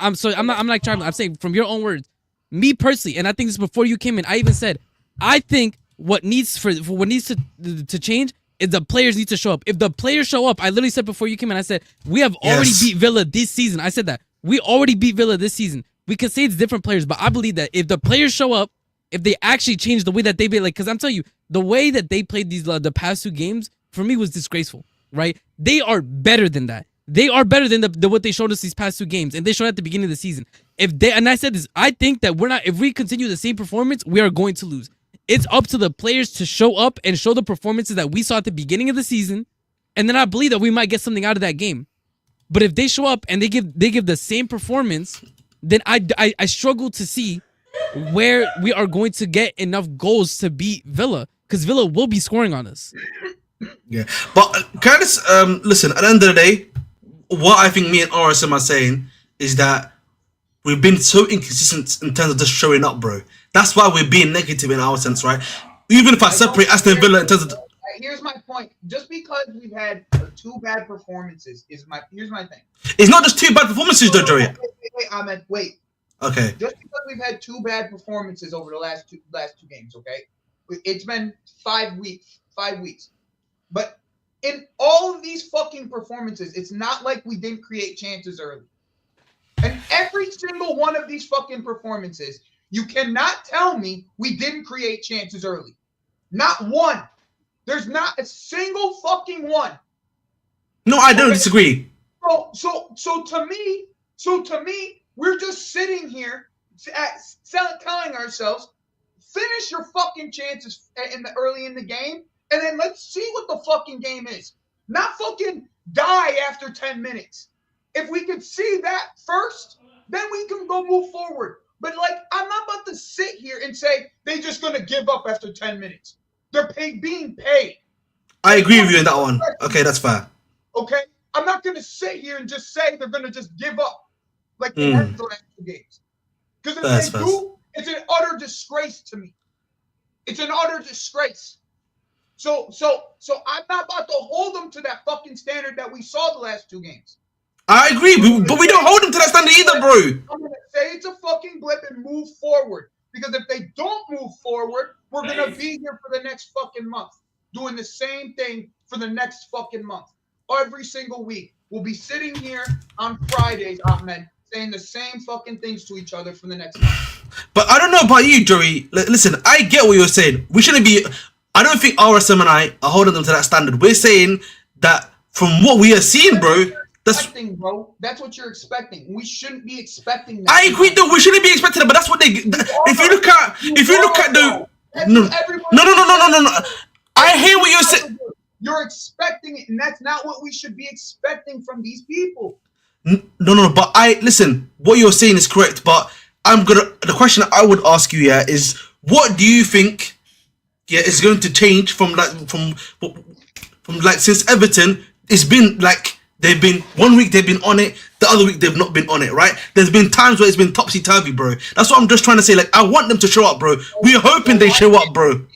like trying. I'm saying from your own words. Me personally, and I think this before you came in, I even said, I think what needs to change is the players need to show up. If the players show up, I literally said before you came in, I said we have already beat Villa this season. I said that we already beat Villa this season. We can say it's different players, but I believe that if the players show up, if they actually change the way that they play, like, because I'm telling you, the way that they played these the past 2 games for me was disgraceful. Right? They are better than that. They are better than what they showed us these past 2 games, and they showed at the beginning of the season. And I said this, I think that if we continue the same performance, we are going to lose. It's up to the players to show up and show the performances that we saw at the beginning of the season, and then I believe that we might get something out of that game. But if they show up and they give the same performance, then I struggle to see where we are going to get enough goals to beat Villa, because Villa will be scoring on us. Yeah, but can I just listen? At the end of the day, what I think me and RSM are saying is that we've been so inconsistent in terms of just showing up, bro. That's why we're being negative in our sense, right? Even if I separate Aston Villa in terms of... Here's my point. Just because we've had 2 bad performances here's my thing. It's not just 2 bad performances, though, Joey. Wait. Okay. Just because we've had 2 bad performances over the last two games, okay? It's been 5 weeks. But in all of these fucking performances, it's not like we didn't create chances early. And every single one of these fucking performances, you cannot tell me we didn't create chances early. Not one. There's not a single fucking one. No, I don't disagree. So to me, we're just sitting here telling ourselves, finish your fucking chances early in the game, and then let's see what the fucking game is. Not fucking die after 10 minutes. If we could see that first, then we can go move forward. But, like, I'm not about to sit here and say they're just going to give up after 10 minutes. They're being paid. I agree with you in that one. Okay, that's fair. Okay? I'm not going to sit here and just say they're going to just give up like they have the last 2 games. Because if they do, it's an utter disgrace to me. It's an utter disgrace. So I'm not about to hold them to that fucking standard that we saw the last 2 games. I agree, but we don't hold them to that standard either, bro. I'm going to say it's a fucking blip and move forward. Because if they don't move forward, we're going to be here for the next fucking month. Doing the same thing for the next fucking month. Every single week. We'll be sitting here on Fridays, Ahmed, saying the same fucking things to each other for the next month. But I don't know about you, Joey. Listen, I get what you're saying. We shouldn't be... I don't think RSM and I are holding them to that standard. We're saying that from what we are seeing, bro... That's what you're expecting. We shouldn't be expecting that. I agree, though. We shouldn't be expecting it, but that's what they... If you look at the... No. I hear what you're saying. You're expecting it, and that's not what we should be expecting from these people. No, but listen, what you're saying is correct, but the question I would ask you, is what do you think, is going to change from since Everton? It's been like, they've been 1 week they've been on it, the other week they've not been on it, right? There's been times where it's been topsy-turvy, bro. That's what I'm just trying to say. Like, I want them to show up, bro. We're hoping they show up, bro.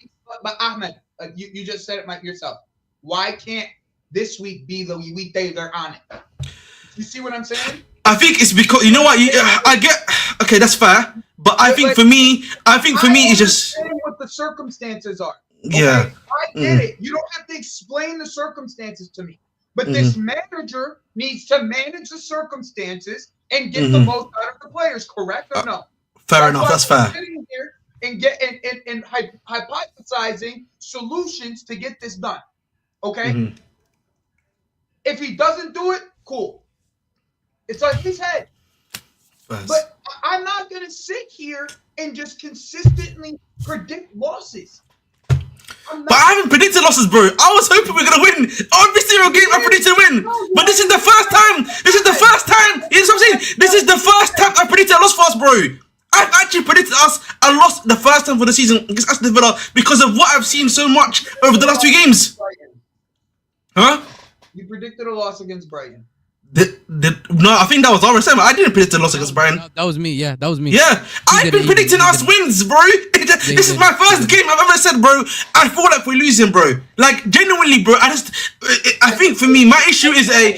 But Ahmed, you just said it yourself. Why can't this week be the week they're on it? You see what I'm saying? I think it's because, you know what? I get... Okay, that's fair. But I think for me, it's just... what the circumstances are. Okay? Yeah. I get it. You don't have to explain the circumstances to me. But this manager needs to manage the circumstances and get the most out of the players, correct or no? Fair enough. That's fair. Sitting here and hypothesizing solutions to get this done. Okay? If he doesn't do it, cool. It's on his head. Yes. But I'm not gonna sit here and just consistently predict losses. But I haven't predicted losses, bro. I was hoping we are gonna win every single game. I predicted a win, but this is the first time. This is the first time. You know what I'm saying? This is the first time I predicted a loss for us, bro. I've actually predicted us a loss the first time for the season against Aston Villa because of what I've seen so much over the last 2 games. Huh? You predicted a loss against Brighton. No, I think that was RSM. I didn't predict a loss against Brighton. That was me. Yeah, that was me. Yeah, I've been predicting us wins, bro. This is my first game I've ever said, bro. I feel like we're losing, bro. Like genuinely, bro. I think for me, my issue is a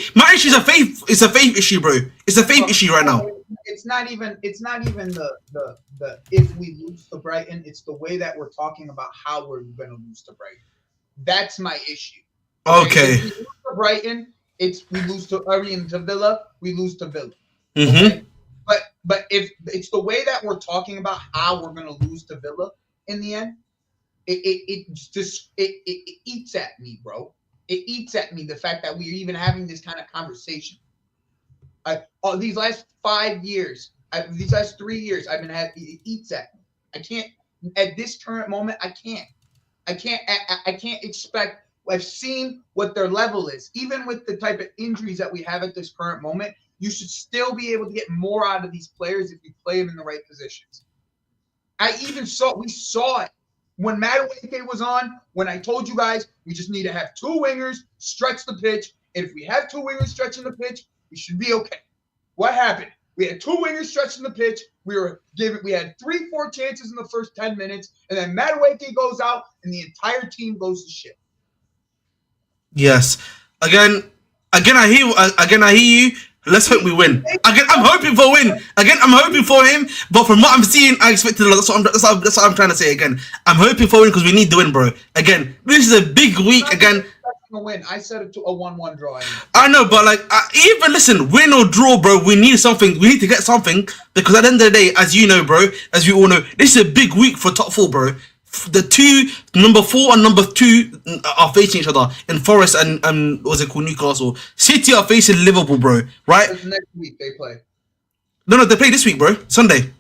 faith. It's a faith issue, bro. It's a faith issue right now. It's not even the if we lose to Brighton. It's the way that we're talking about how we're gonna lose to Brighton. That's my issue. Okay. If we lose to Brighton, we lose to Villa, we lose to Villa. Mm-hmm. Okay? But if it's the way that we're talking about how we're gonna lose to Villa in the end, it eats at me, bro. It eats at me the fact that we're even having this kind of conversation. These last 5 years, these last 3 years, I've been having it eats at me. I can't at this current moment. I can't expect. I've seen what their level is. Even with the type of injuries that we have at this current moment, you should still be able to get more out of these players if you play them in the right positions. We saw it when Madueke was on, when I told you guys we just need to have 2 wingers stretch the pitch. And if we have 2 wingers stretching the pitch, we should be okay. What happened? We had 2 wingers stretching the pitch. We had 3-4 chances in the first 10 minutes, and then Madueke goes out and the entire team goes to shit. Yes. Again, I hear you. Let's hope we win. Again, I'm hoping for a win. Again, I'm hoping for him. But from what I'm seeing, I expected a lot. That's what I'm trying to say. Again, I'm hoping for a win because we need the win, bro. Again, this is a big week. Again, a win. I said it to a 1-1 draw. I know, but like, even listen, win or draw, bro. We need something. We need to get something because at the end of the day, as you know, bro, as we all know, this is a big week for top 4, bro. Number 4 and number 2 are facing each other in Forest and what's it called, Newcastle. City are facing Liverpool, bro. Right? Next week they play. No, they play this week, bro. Sunday.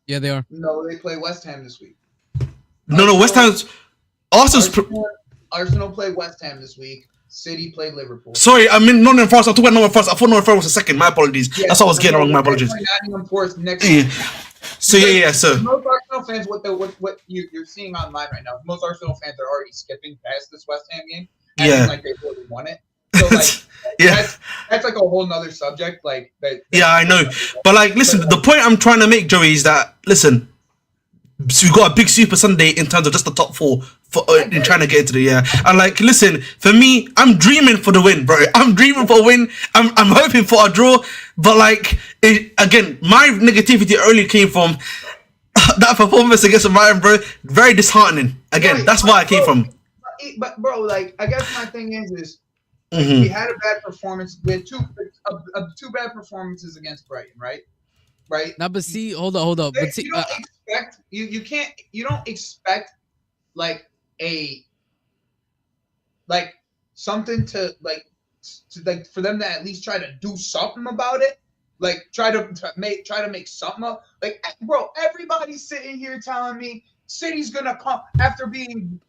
Yeah, they are. No, they play West Ham this week. No, West Ham's. Arsenal play West Ham this week. City play Liverpool. Sorry, I mean Nottingham Forest. I'm talking about Nottingham Forest. I thought Nottingham Forest was the second. My apologies. Yeah, that's what I was getting wrong. My apologies. Nottingham Forest next week. So so most Arsenal fans, what you're seeing online right now, most Arsenal fans are already skipping past this West Ham game, acting like they really won it. So like, that's like a whole nother subject. Like that. Yeah, I know, but like, listen, the point I'm trying to make, Joey, is that listen, so we got a big Super Sunday in terms of just the top 4 in trying to get into the and like, listen, for me, I'm dreaming for the win, bro. I'm dreaming for a win. I'm hoping for a draw, but like, again, my negativity only came from that performance against Brighton, bro. Very disheartening. Again, that's why I came from. But bro, like, I guess my thing is we had a bad performance. We had 2 bad performances against Brighton, right? Right. Now, but see, hold up. But see, you don't expect like something to for them to at least try to do something about it. Like try to make something up. Like, bro, everybody's sitting here telling me City's gonna come after getting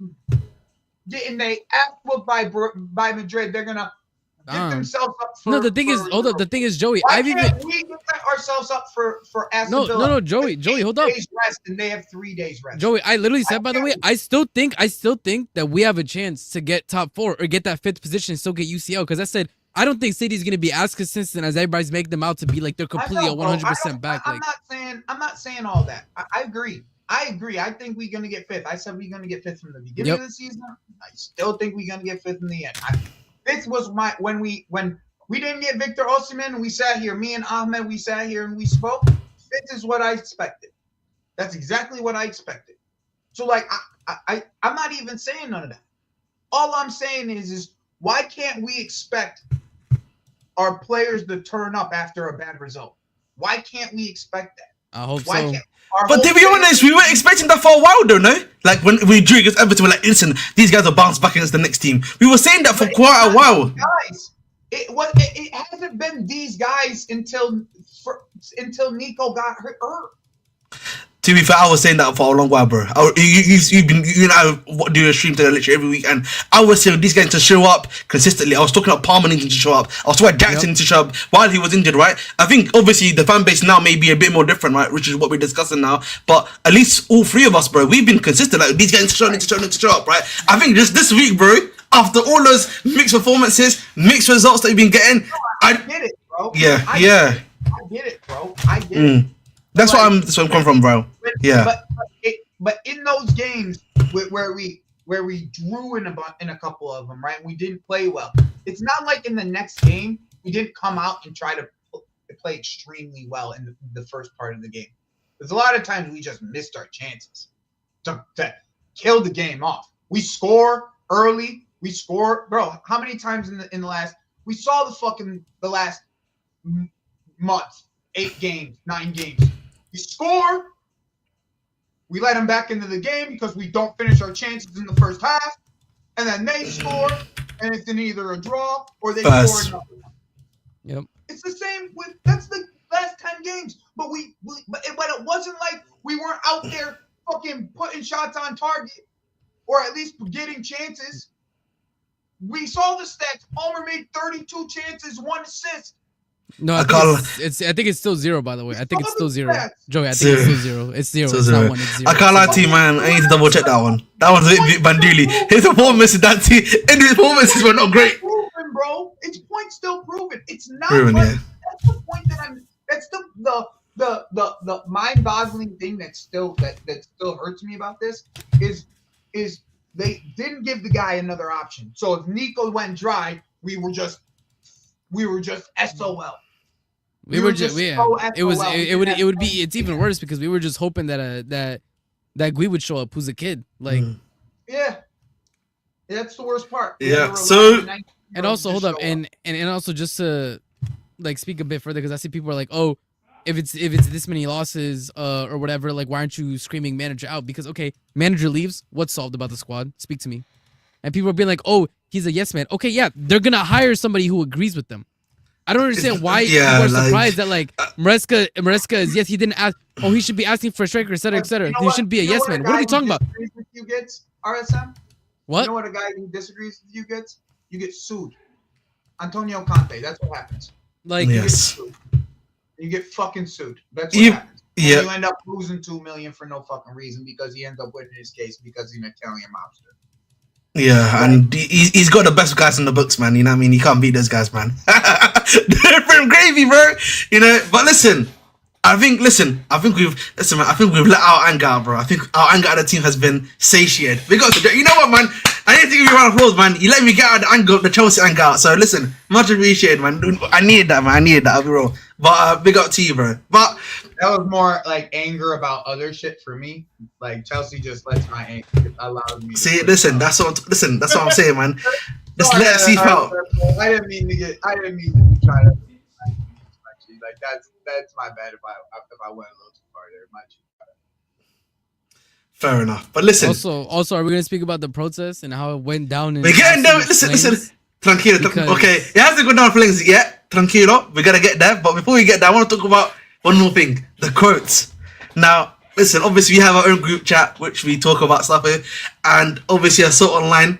they ass whooped by Madrid. They're gonna get themselves up for. No, the thing is, hold up. The thing is, Joey, why can't we get ourselves up for Aston Villa? No, Joey, hold up. 8 days rest and they have 3 days rest. Joey, I literally said, by the way, I still think that we have a chance to get top 4 or get that 5th position and still get UCL. Because I said I don't think City's gonna be as consistent as everybody's making them out to be. Like they're completely 100% back. I'm not saying all that. I agree. I think we're gonna get 5th. I said we're gonna get 5th from the beginning of the season. I still think we're gonna get 5th in the end. 5th was when we didn't get Victor Osimhen. We sat here, me and Ahmed. We sat here and we spoke. 5th is what I expected. That's exactly what I expected. So like I'm not even saying none of that. All I'm saying is why can't we expect our players to turn up after a bad result? Why can't we expect that? I hope so. But to be honest, we were expecting that for a while, though, no? Like when we drew against Everton, we're like, listen, these guys will bounce back against the next team. We were saying that for quite a while. Guys, It hasn't been these guys until Nico got hurt. To be fair, I was saying that for a long while, bro. You've been, you know, do a stream together literally every week, and I was saying these guys to show up consistently. I was talking about Palmer needing to show up. I was talking about Jackson needing to show up while he was injured, right? I think obviously the fan base now may be a bit more different, right? Which is what we're discussing now. But at least all three of us, bro, we've been consistent. Like these guys need to show up, right? I think just this week, bro, after all those mixed performances, mixed results that you've been getting, I get it, bro. I get it, bro. I get it. That's where I'm coming from, bro. But in those games where we drew in a couple of them, right? We didn't play well. It's not like in the next game we didn't come out and try to play extremely well in the first part of the game. There's a lot of times we just missed our chances to kill the game off. We score early. We score, bro. How many times in the last? We saw the last month, 8 games, 9 games. We score. We let them back into the game because we don't finish our chances in the first half, and then they score, and it's in either a draw or they score another one. Yep. It's the same with that's the last 10 games, but it wasn't like we weren't out there fucking putting shots on target or at least getting chances. We saw the stats. Homer made 32 chances, 1 assist. No, I think it's still 0, by the way. I think it's still 0. Joey, I think it's still 0. It's 0. It's not 1, it's 0. I can't lie to you, man. I need to double check that one. That was a bit Banduli. His performances that team, and his performances were not great. Proven, bro. It's point still proven. It's not proven, like, yeah. That's the point that that's the mind-boggling thing that still hurts me about this is they didn't give the guy another option. So if Nico went dry, we were just SOL. It would be it's even worse because we were just hoping that Gui would show up, who's a kid. Like yeah. That's the worst part. Yeah. So and also hold up and also just to like speak a bit further, because I see people are like, oh, if it's this many losses or whatever, like why aren't you screaming manager out? Because okay, manager leaves, what's solved about the squad? Speak to me. And people are being like, oh, he's a yes man. Okay, yeah, they're gonna hire somebody who agrees with them. I don't understand why people are surprised that like Maresca is yes, he didn't ask. Oh, he should be asking for a striker, etc., etc. He shouldn't be a yes man. What are we talking about? With you gets RSM. What? You know what a guy who disagrees with you gets? You get sued. Antonio Conte. That's what happens. Like yes. You get fucking sued. That's what happens. Yeah. You end up losing $2 million for no fucking reason because he ends up winning his case because he's an Italian mobster. Yeah, and he's got the best guys in the books, man. You know what I mean? He can't beat those guys, man. Different gravy, bro. You know, but listen, I think we've let our anger out, bro. I think our anger at the team has been satiated. You know what, man? I need to give you a round of applause, man. You let me get out the anger, the Chelsea anger out. So listen, much appreciated, man. I needed that, man. I needed that. I'll be real. But big up to you, bro. But that was more like anger about other shit for me. Like Chelsea just lets my anger allow me. See, listen, that's what I'm saying, man. Just let it seep out. I didn't mean to try to like that's my bad if I went a little too far there. Fair enough. But listen. Also, are we gonna speak about the protest and how it went down? We're getting there. Listen. Tranquilo. Okay, it hasn't gone down flames yet. Tranquilo. We're gonna get there. But before we get there, I want to talk about one more thing. The quotes. Now, listen. Obviously, we have our own group chat which we talk about stuff with, and obviously, I saw online.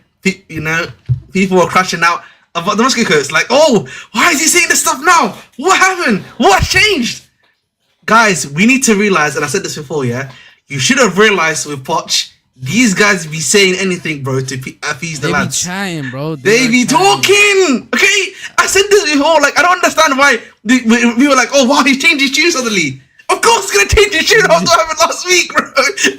You know, people were crashing out about the Maresca quotes. Like, oh, why is he saying this stuff now? What happened? What changed? Guys, we need to realize, and I said this before, yeah. You should have realized with Poch, these guys be saying anything, bro, to appease the lads. They be trying, bro. They be talking. Okay, I said this before. Like, I don't understand why we were like, oh, wow, he's changed his tune suddenly. Of course, he's gonna change his tune after what happened last week, bro.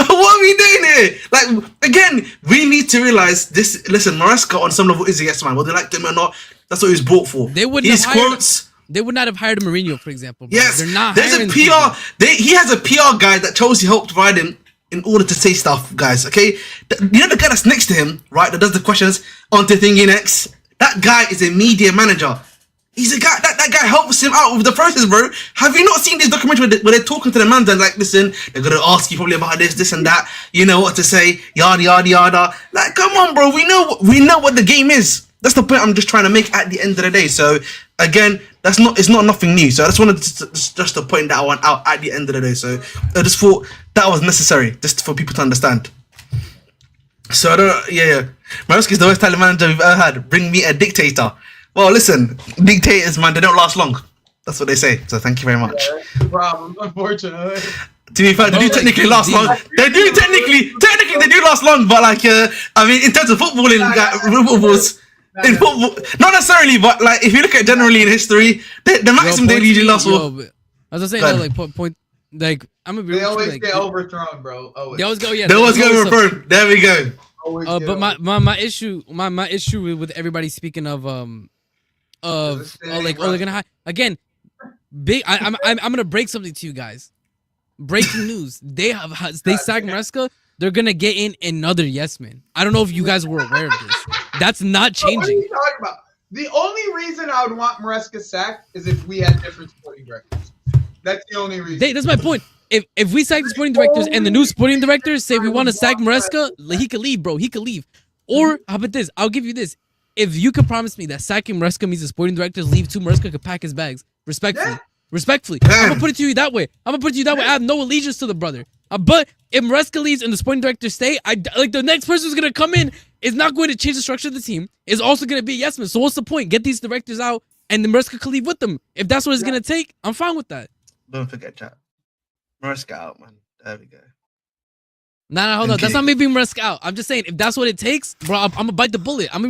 What are we doing here? Like, again, we need to realize this. Listen, Maresca on some level is a yes man, whether they liked him or not. That's what he was brought for. They would his quotes. They would not have hired Mourinho, for example. Bro. Yes, they're not. There's a PR. He has a PR guy that Chelsea helped provide him in order to say stuff, guys. Okay, you know the guy that's next to him, right? That does the questions onto thingy next. That guy is a media manager. He's a guy that guy helps him out with the process, bro. Have you not seen this documentary where they're talking to the man? They're like, listen, they're gonna ask you probably about this, and that. You know what to say, yada yada yada. Like, come on, bro. We know what the game is. That's the point I'm just trying to make at the end of the day. So again, it's not nothing new. So I just wanted just to point that one out at the end of the day. So I just thought that was necessary just for people to understand. So I don't, Maresca is the worst talent manager we've ever had. Bring me a dictator. Well, listen, dictators, man, they don't last long. That's what they say. So thank you very much. Yeah, that's the problem, unfortunately. To be fair, they do technically last long. They do technically they do last long. But like, I mean, in terms of footballing, in football, not necessarily, but like if you look at generally in history, the maximum they usually last for. As I say, no, like point, like I'm a. They always get overthrown, bro. They always go, yeah. They always get overthrown. There we go. But my issue with everybody speaking of they're gonna again, big. I'm gonna break something to you guys. Breaking news: they sacked Maresca. They're gonna get in another yes man. I don't know if you guys were aware of this. That's not changing. What are you talking about? The only reason I would want Maresca sacked is if we had different sporting directors. That's the only reason. That's my point. If we sack the sporting directors and the new sporting directors say we want to sack Maresca, he could leave, bro. He could leave. Or how about this? I'll give you this. If you could promise me that sacking Maresca means the sporting directors leave too, Maresca could pack his bags. Respectfully. Yeah. Respectfully. I'm gonna put it to you that way. I have no allegiance to the brother. But if Maresca leaves and the sporting directors stay, the next person who's gonna come in is not going to change the structure of the team. Is also gonna be a yes man. So what's the point? Get these directors out and the Maresca could leave with them. If that's what it's gonna take, I'm fine with that. Don't forget, chat. Maresca out, man. There we go. Nah, hold on. That's not me being Maresca out. I'm just saying, if that's what it takes, bro, I'm gonna bite the bullet. I'll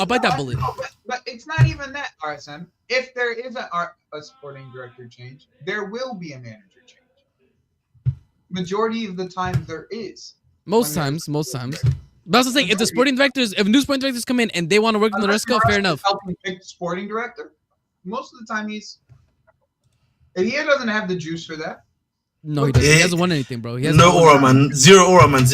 bite that bullet. But it's not even that, RSM. If there is a sporting director change, there will be a manager change. Majority of the time, there is. Most times. But I was saying, if new sporting directors come in and they want to work with Maresca, fair enough. Helping pick the sporting director, most of the time he doesn't have the juice for that. No, he doesn't. He hasn't won anything, bro. He no aura, man. Zero aura, man.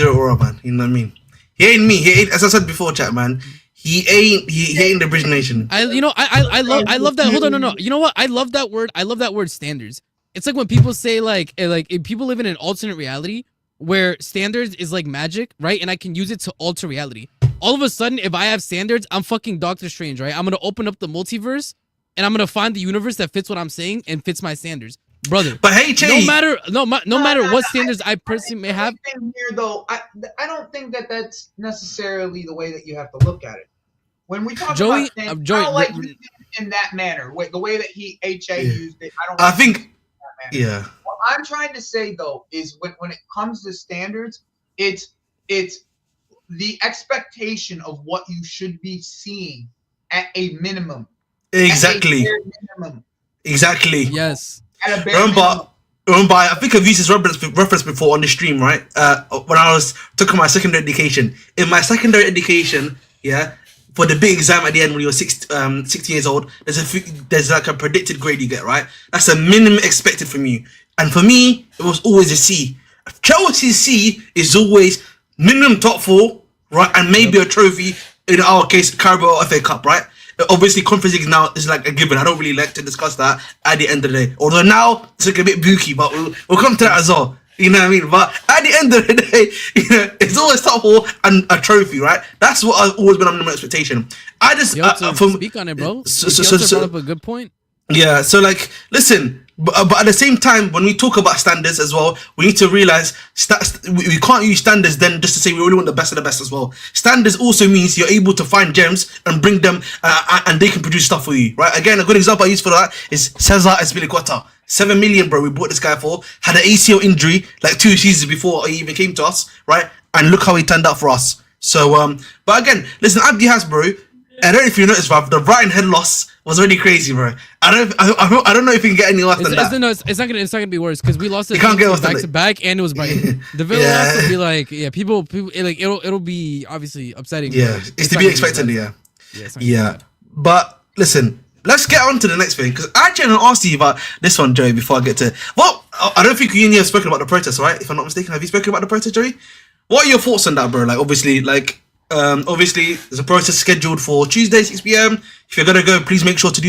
You know what I mean? He ain't me. He ain't, as I said before, chat, man. He ain't the Bridge Nation. I love that. Hold on, no. You know what? I love that word. I love that word, standards. It's like when people say like if people live in an alternate reality where standards is like magic, right? And I can use it to alter reality. All of a sudden, if I have standards, I'm fucking Doctor Strange, right? I'm gonna open up the multiverse and I'm gonna find the universe that fits what I'm saying and fits my standards. Brother, but hey, Che, no matter what standards I personally may have. Here, though, I don't think that that's necessarily the way that you have to look at it. When we talk about standards, I don't like in that manner, the way that HA used it. I think yeah. What I'm trying to say though is when it comes to standards, it's the expectation of what you should be seeing at a minimum. Exactly. At a bare minimum. Exactly. Yes. Remember, I think I've used this reference before on the stream, right? When I took my secondary education. In my secondary education, for the big exam at the end when you're 16 years old, there's like a predicted grade you get, right? That's a minimum expected from you. And for me, it was always a C. Chelsea's C is always minimum top 4, right? And maybe a trophy, in our case, Carabao FA Cup, right? Obviously, Conference League now is like a given. I don't really like to discuss that at the end of the day. Although now it's like a bit booky, but we'll come to that as well. You know what I mean? But at the end of the day, it's always top 4 and a trophy, right? That's what I've always been under my expectation. I just speak on it, bro. So brought up a good point. Yeah. So like, listen. But at the same time, when we talk about standards as well, we need to realize we can't use standards then just to say we really want the best of the best as well. Standards also means you're able to find gems and bring them and they can produce stuff for you, right? Again, a good example I use for that is Cesar Azpilicueta. 7 million, bro, we bought this guy for. Had an ACL injury like 2 seasons before he even came to us, right? And look how he turned out for us. So, but again, listen, Abdi has, bro. I don't know if you noticed, bro, the Brighton head loss was really crazy, bro. I don't know if we can get any worse than that. No, it's not gonna be worse because we lost it back to back and it was Brighton. The Villa loss will be like, people like it'll be obviously upsetting. Yeah, it's to be expected. Yeah. But listen, let's get on to the next thing because I actually asked you about this one, Joey. Before I get to I don't think you and you have spoken about the protest, right? If I'm not mistaken, have you spoken about the protest, Joey? What are your thoughts on that, bro? Like, obviously, there's a protest scheduled for Tuesday, 6 p.m. If you're gonna go, please make sure to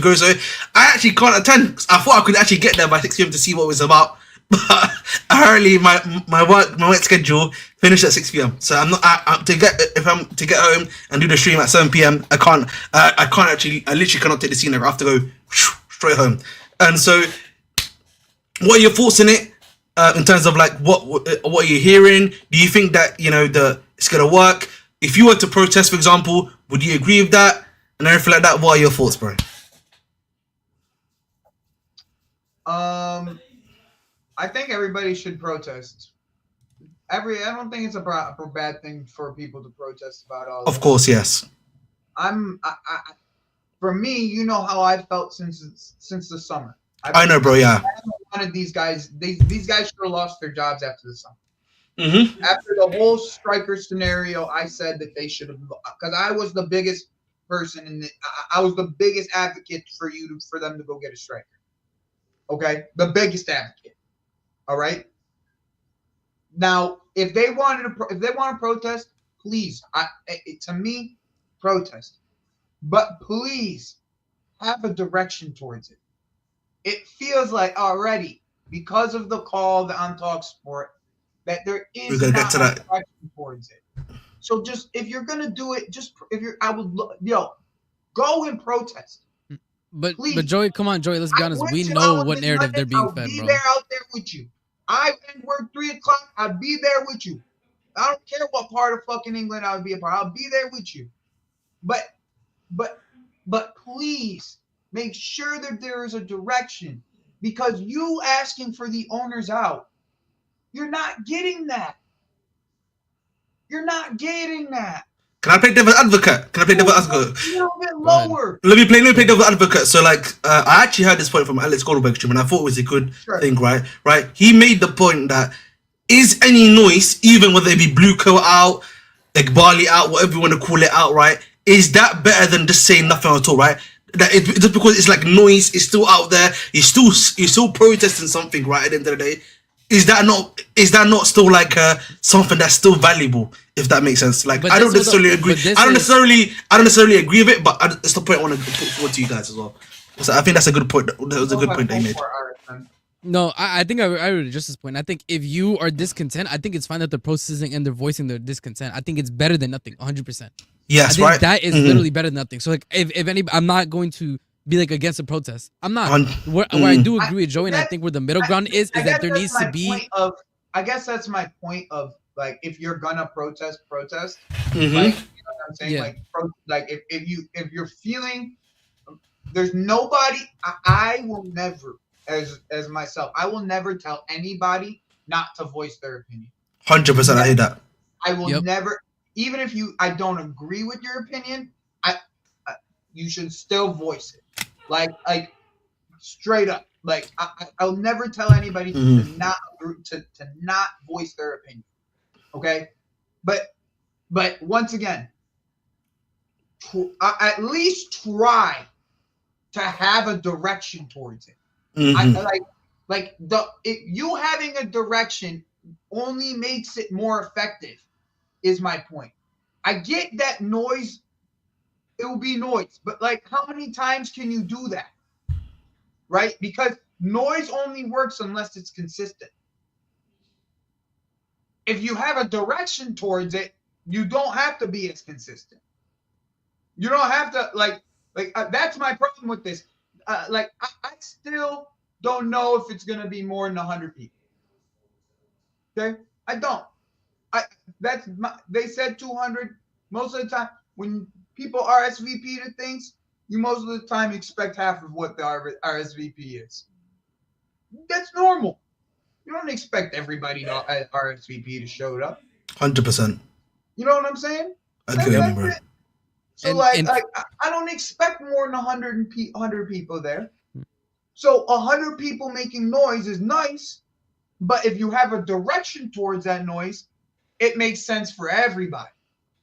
go. So I actually can't attend. I thought I could actually get there by 6 p.m. to see what it was about. but apparently my work schedule finished at 6 p.m. So I'm not if I'm to get home and do the stream at 7 p.m. I can't actually. I literally cannot take the scene. I have to go straight home. And so, what are your thoughts on it? In terms of like what are you hearing? Do you think that it's gonna work? If you were to protest, for example, would you agree with that and everything like that? What are your thoughts, bro? I think everybody should protest. I don't think it's a bad thing for people to protest about all this. Of course, yes. For me, you know how I felt since the summer. I know, bro. Yeah. One of these guys, these guys should have lost their jobs after the summer. Mm-hmm. After the whole striker scenario, I said that they should have, because I was the biggest person I was the biggest advocate for them to go get a striker. Okay, the biggest advocate. All right. Now, if they want to protest, please, to me, protest, but please have a direction towards it. It feels like already, because of the call on Talk Sport, that there is not a direction towards it. So just if you're gonna do it, go and protest. But please. But Joey, come on, Joey, let's be honest. We know what narrative they're being fed, bro. I'll be there out there with you. I end work 3 o'clock. I'll be there with you. I don't care what part of fucking England I'll be a part. I'll be there with you. But please make sure that there is a direction, because you asking for the owners out, you're not getting that. You're not getting that. Can I play devil's advocate? A little bit lower. Let me play devil's advocate. So, like, I actually heard this point from Alex Goldberg stream, and I thought it was a good thing, right? Right? He made the point that is any noise, even whether it be blue coat out, like barley out, whatever you want to call it out, right? Is that better than just saying nothing at all, right? That just because it's like noise, it's still out there, you're still protesting something, right? At the end of the day, is that not still like something that's still valuable, if that makes sense? Like, I don't necessarily agree. I don't necessarily agree with it, but it's the point I want to put forward to you guys as well. So I think that's a good point. That was a good point they made. No, I think I would address this point. I think if you are discontent, I think it's fine that they're protesting and they're voicing their discontent. I think it's better than nothing, 100%. Yes, I think right. That is literally better than nothing. So like, if any, I'm not going to be like against a protest. I'm not. Where I do agree with Joey, and I think where the middle ground is that there needs to be. I guess that's my point of, like, if you're gonna protest. Mm-hmm. Like, you know what I'm saying? Yeah. Like if you're feeling, there's nobody. I will never, as myself, I will never tell anybody not to voice their opinion. 100%, I hear that. I will never, even if I don't agree with your opinion, you should still voice it. Like straight up. Like, I'll never tell anybody to not voice their opinion. Okay, but once again, at least try to have a direction towards it. You having a direction only makes it more effective, is my point. I get that noise, it will be noise, but like, how many times can you do that? Right? Because noise only works unless it's consistent. If you have a direction towards it, you don't have to be as consistent. You don't have to that's my problem with this. I still don't know if it's gonna be more than 100 people. Okay, I don't. They said 200. Most of the time, when people RSVP to things, you most of the time expect half of what the RSVP is. That's normal. You don't expect everybody at RSVP to show up. 100%. You know what I'm saying? I get it, bro. So I don't expect more than 100 people there. So 100 people making noise is nice, but if you have a direction towards that noise, it makes sense for everybody.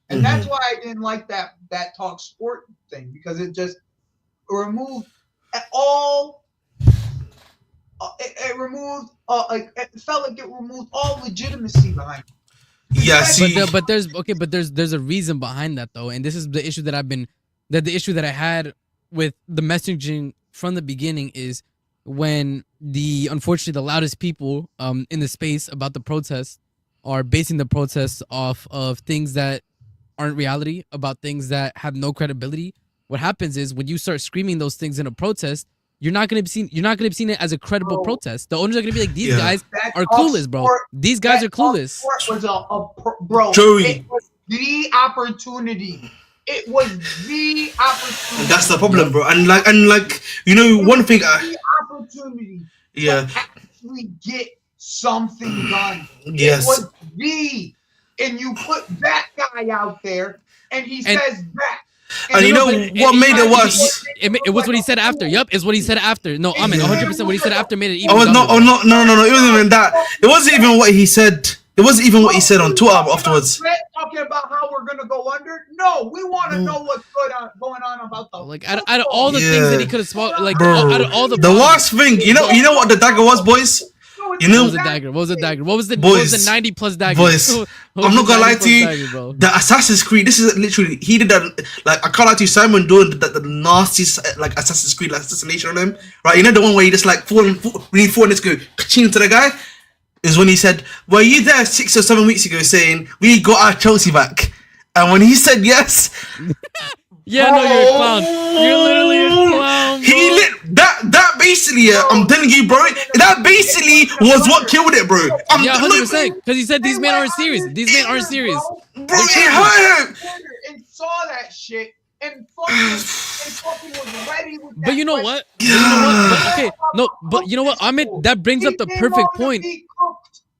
And that's why I didn't like that Talk Sport thing, because it just removed all. It removed. It felt like it removed all legitimacy behind it. Yeah, see, but there's a reason behind that though, and this is the issue that the issue that I had with the messaging from the beginning is when unfortunately the loudest people in the space about the protest are basing the protests off of things that aren't reality, about things that have no credibility. What happens is when you start screaming those things in a protest, you're not gonna be seen. You're not gonna be seen as a credible protest. The owners are gonna be like, these guys are clueless, bro. These guys are clueless. Bro, Joey. it was the opportunity. It was the opportunity. And that's the problem, bro. And like you know, one thing. The opportunity. Yeah. To actually get something done. Yes. It was and you put that guy out there, and he says that. And you know what made it worse? It was what he said after. Yup, it's what he said after. No, I mean 100% what he said after made it even. No. It wasn't even that. It wasn't even what he said. It wasn't even what he said on Twitter afterwards. Talking about how we're gonna go under. No, we want to know what's going on about the. Like out of all the things that he could have spoke, like bro, out of all the worst thing. You know what the dagger was, boys. You know, what was the dagger? What was the dagger? What was the boys, 90 plus dagger? Boys, I'm not gonna lie to you. Dagger, the Assassin's Creed. This is literally he did that. Like I can't lie to you. Simon doing the nastiest like Assassin's Creed like assassination on him. Right? You know the one where he just like falling let's go ka-ching to the guy. Is when he said, "Were you there 6 or 7 weeks ago saying we got our Chelsea back?" And when he said yes, yeah, no, you're a clown. You're literally a clown. Bro. He lit that basically. I'm telling you, bro. That basically was what killed it, bro. Yeah, 100%. Because he said these men aren't serious. These men aren't serious. Bro, it hurt. And saw that shit. And fucking was ready with that. But you know what? But, okay, no, but you know what? Ahmed, that brings up the perfect point.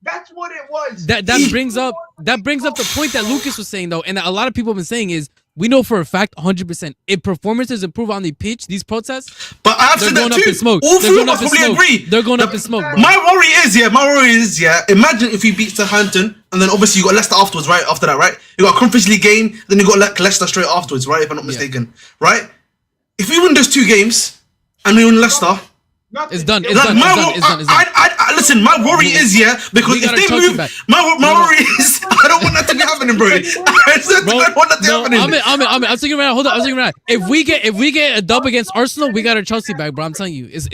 That's what it was. That brings up the point that Lucas was saying though, and that a lot of people have been saying is we know for a fact 100% if performances improve on the pitch, these protests, but they're going up in smoke. All three of us probably agree. They're going up in smoke, bro. My worry is, imagine if he beats Southampton and then obviously you got Leicester afterwards, right? After that, right? You got a Conference League game, then you got like Leicester straight afterwards, right? If I'm not mistaken, right? If we win those 2 games and we win Leicester, it's done. It's like, done. Listen, my worry is because if they move, my worry is I don't want that to be happening, bro. I don't want that to be happening. I'm thinking right now. Hold on, I'm thinking right now. If we get a dub against Arsenal, we got our Chelsea back, bro. I'm telling you, it's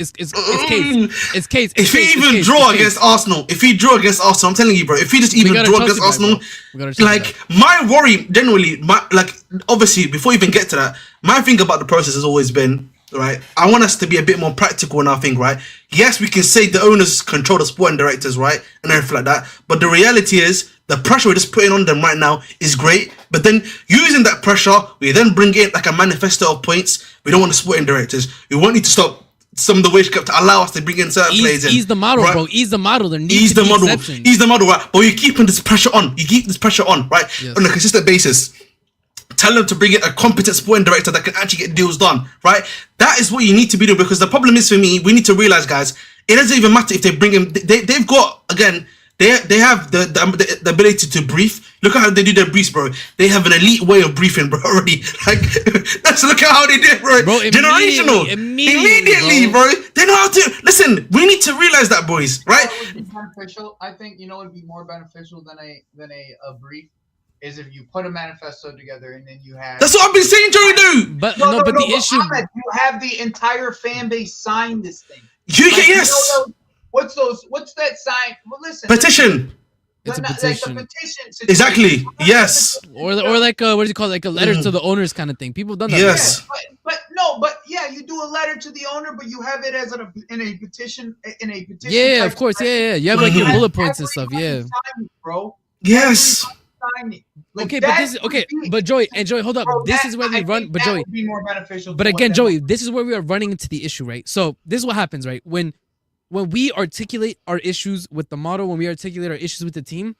case. If he even draw against Arsenal, I'm telling you, bro. If he just even draw against Arsenal, like my worry generally, obviously before we even get to that, my thing about the process has always been. Right, I want us to be a bit more practical in our thing, right? Yes, we can say the owners control the sporting directors, right, and everything like that. But the reality is, the pressure we're just putting on them right now is great. But then using that pressure, we then bring in like a manifesto of points. We don't want the sporting directors. We want you to stop some of the wage cap to allow us to bring in certain players in. Ease the model, right? Bro. Ease the model. There needs to be exceptions. Ease the model, right? But you're keeping this pressure on. You keep this pressure on, right, on a consistent basis. Tell them to bring in a competent sporting director that can actually get deals done, right? That is what you need to be doing because the problem is for me, we need to realize, guys, it doesn't even matter if they bring him. They've got, again, they have the ability to brief. Look at how they do their briefs, bro. They have an elite way of briefing, bro, already. Like, let's look at how they do it, bro. Generational. Immediately, bro. They know how to. Listen, we need to realize that, boys, right? It would be beneficial. I think, it would be more beneficial than a brief. Is if you put a manifesto together and then you have. That's what I've been saying, Joey. Do. But the issue. Ahmed, you have the entire fan base sign this thing. Yes. What's that sign? Well, listen. Petition. It's a petition. Like petition situation. Exactly. Yes. Or like what do you call it? Like a letter to the owners kind of thing. People have done that. Yes. Yeah, you do a letter to the owner, but you have it as in a petition. Yeah, of course. Yeah. You have like your bullet points and stuff. Yeah. Bro. Yes. But Joey, hold up. Bro, this is where we run. But Joey, would be more beneficial. But again, Joey, this is where we are running into the issue, right? So this is what happens, right? When we articulate our issues with the model, when we articulate our issues with the team,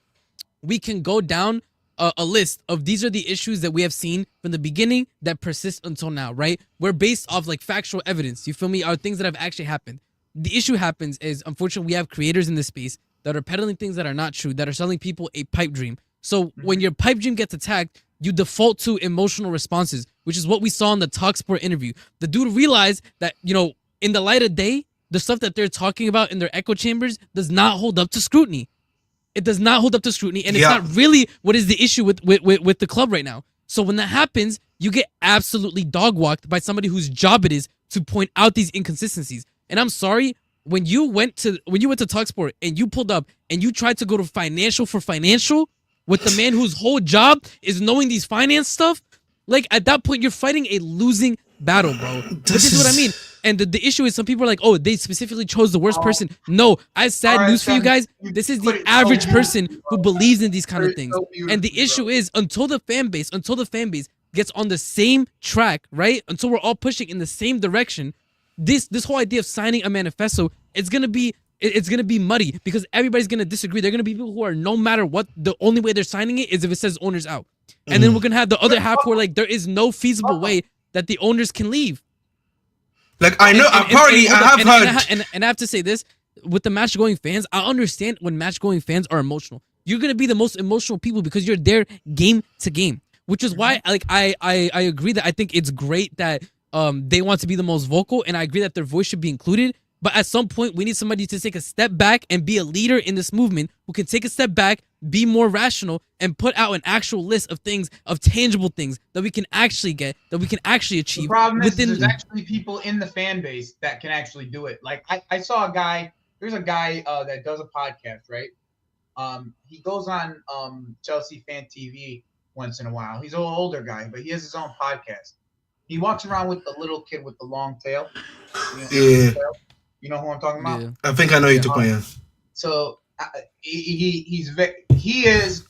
we can go down a list of these are the issues that we have seen from the beginning that persist until now, right? We're based off like factual evidence. You feel me? Are things that have actually happened. The issue happens is, unfortunately, we have creators in this space that are peddling things that are not true, that are selling people a pipe dream. So when your pipe dream gets attacked, you default to emotional responses, which is what we saw in the Talksport interview. The dude realized that, in the light of day, the stuff that they're talking about in their echo chambers does not hold up to scrutiny. It does not hold up to scrutiny, and it's not really what is the issue with the club right now. So when that happens, you get absolutely dog-walked by somebody whose job it is to point out these inconsistencies. And I'm sorry, when you went to Talksport and you pulled up and you tried to go to financial for financial with the man whose whole job is knowing these finance stuff, like at that point you're fighting a losing battle, bro. But this is what I mean. And the issue is some people are like, oh, they specifically chose the worst person. No, I have sad news for you guys. This is the average person who believes in these kind of things. And the issue is until the fan base gets on the same track, right? Until we're all pushing in the same direction, this whole idea of signing a manifesto, it's gonna be muddy because everybody's gonna disagree. There are gonna be people who are, no matter what, the only way they're signing it is if it says owners out. And then we're gonna have the other half where like there is no feasible way that the owners can leave. Like I know, apparently I have heard, and I have to say this with the match going fans. I understand when match going fans are emotional. You're gonna be the most emotional people because you're there game to game, which is why like I agree that I think it's great that they want to be the most vocal, and I agree that their voice should be included. But at some point, we need somebody to take a step back and be a leader in this movement who can take a step back, be more rational, and put out an actual list of things, of tangible things that we can actually get, that we can actually achieve. The problem is there's actually people in the fan base that can actually do it. Like I saw a guy, there's a guy that does a podcast, right? He goes on Chelsea Fan TV once in a while. He's an older guy, but he has his own podcast. He walks around with the little kid with the long tail. Yeah. You know who I'm talking about? Yeah. I think I know you took one. So he is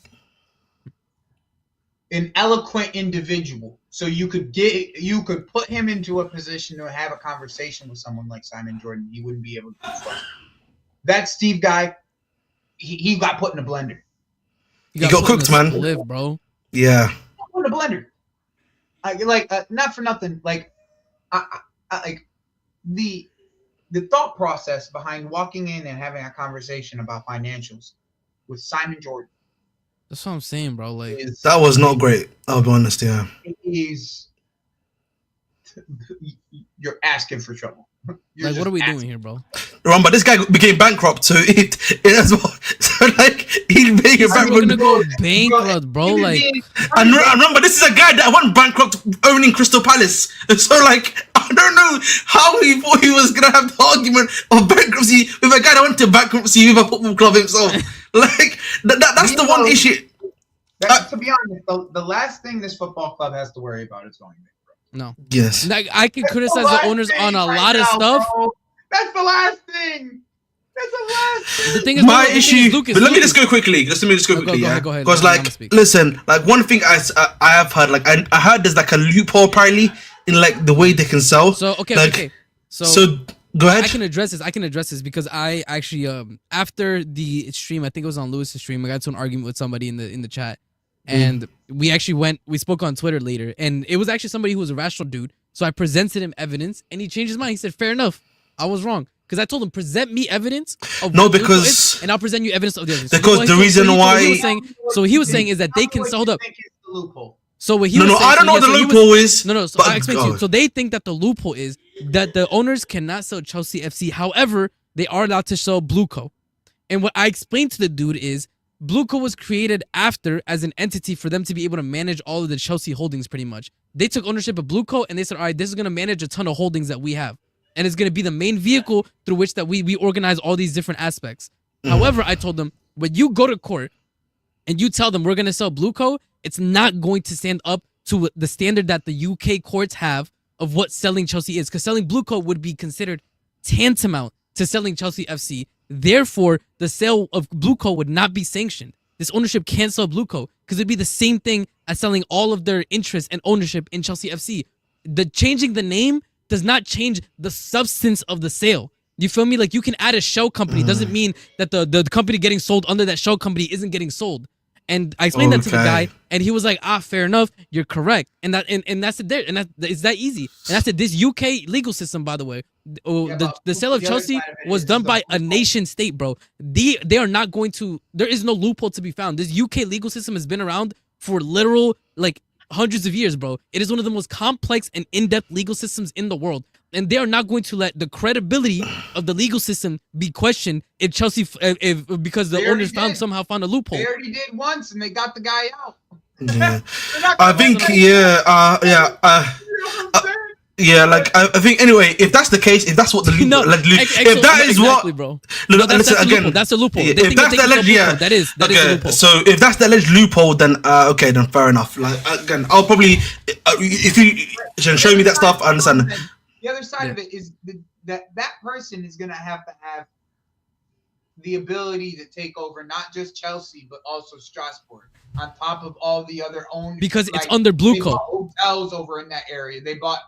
an eloquent individual. So you could put him into a position to have a conversation with someone like Simon Jordan. He wouldn't be able to trust. That Steve guy, he got put in a blender. He got cooked, man. Live, bro. Yeah. Put in a blender. Not for nothing. Like, like the thought process behind walking in and having a conversation about financials with Simon Jordan. That's what I'm saying, bro. Like that was not great. I'll be honest, yeah. You're asking for trouble. Like, what are we doing here, bro? Remember, this guy became bankrupt, so it as well. So like he's being a bankrupt. Gonna go bankrupt, bro. Like, and remember, this is a guy that went bankrupt owning Crystal Palace. So like, I don't know how he thought he was gonna have the argument of bankruptcy with a guy that went to bankruptcy with a football club himself. Like that's the one issue. To be honest, the last thing this football club has to worry about is going bankrupt. No. Yes. Like, I can criticize the owners on a lot of stuff. Bro. That's the last thing. That's the last thing. The thing is, my issue. Lucas, but let me just go quickly. Go ahead. Go ahead. Because like, listen, like one thing I have heard, like I heard there's like a loophole apparently in like the way they can sell. So okay, like, okay. So go ahead. I can address this because I actually after the stream, I think it was on Lewis's stream, I got to an argument with somebody in the chat. And we spoke on Twitter later, and it was actually somebody who was a rational dude. So I presented him evidence, and he changed his mind. He said, "Fair enough, I was wrong." Because I told him, "Present me evidence of because and I'll present you evidence of the other." Because the reason why he was saying is that they can hold up. So what he no, was saying, I don't know what the loophole is. No. So I explain to you. So they think that the loophole is that the owners cannot sell Chelsea FC. However, they are allowed to sell Blueco. And what I explained to the dude is, Blueco was created after as an entity for them to be able to manage all of the Chelsea holdings pretty much. They took ownership of Blueco and they said, all right, this is going to manage a ton of holdings that we have. And it's going to be the main vehicle through which that we organize all these different aspects. However, I told them, when you go to court and you tell them we're going to sell Blueco, it's not going to stand up to the standard that the UK courts have of what selling Chelsea is. Because selling Blueco would be considered tantamount to selling Chelsea FC. Therefore, the sale of Blueco would not be sanctioned. This ownership can't sell Blueco because it'd be the same thing as selling all of their interest and ownership in Chelsea FC. The changing the name does not change the substance of the sale. You feel me? Like, you can add a shell company. Doesn't mean that the company getting sold under that shell company isn't getting sold. And I explained that to the guy, and he was like, fair enough, you're correct. And that's it there. And it's that easy. And I said, this UK legal system, by the way, the sale of Chelsea was done by a nation state, bro. They are not going to, there is no loophole to be found. This UK legal system has been around for literal, like, hundreds of years, bro. It is one of the most complex and in-depth legal systems in the world. And they are not going to let the credibility of the legal system be questioned if Chelsea, because the owners somehow found a loophole. They already did once, and they got the guy out. Yeah. I think, Yeah, like I think anyway, if that's the case, if that's what the No, if that is exactly, what, bro. no, No, that's listen, a again, loophole. That's a loophole. yeah, They if think that's the alleged, yeah, that is a loophole. So if that's the alleged loophole, then okay, then fair enough. Like again, I'll probably if you can show me that stuff, I understand. The other side of it is that person is gonna have to have the ability to take over not just Chelsea but also Strasbourg on top of all the other owned, because it's under Blue they Co. bought hotels over in that area. They bought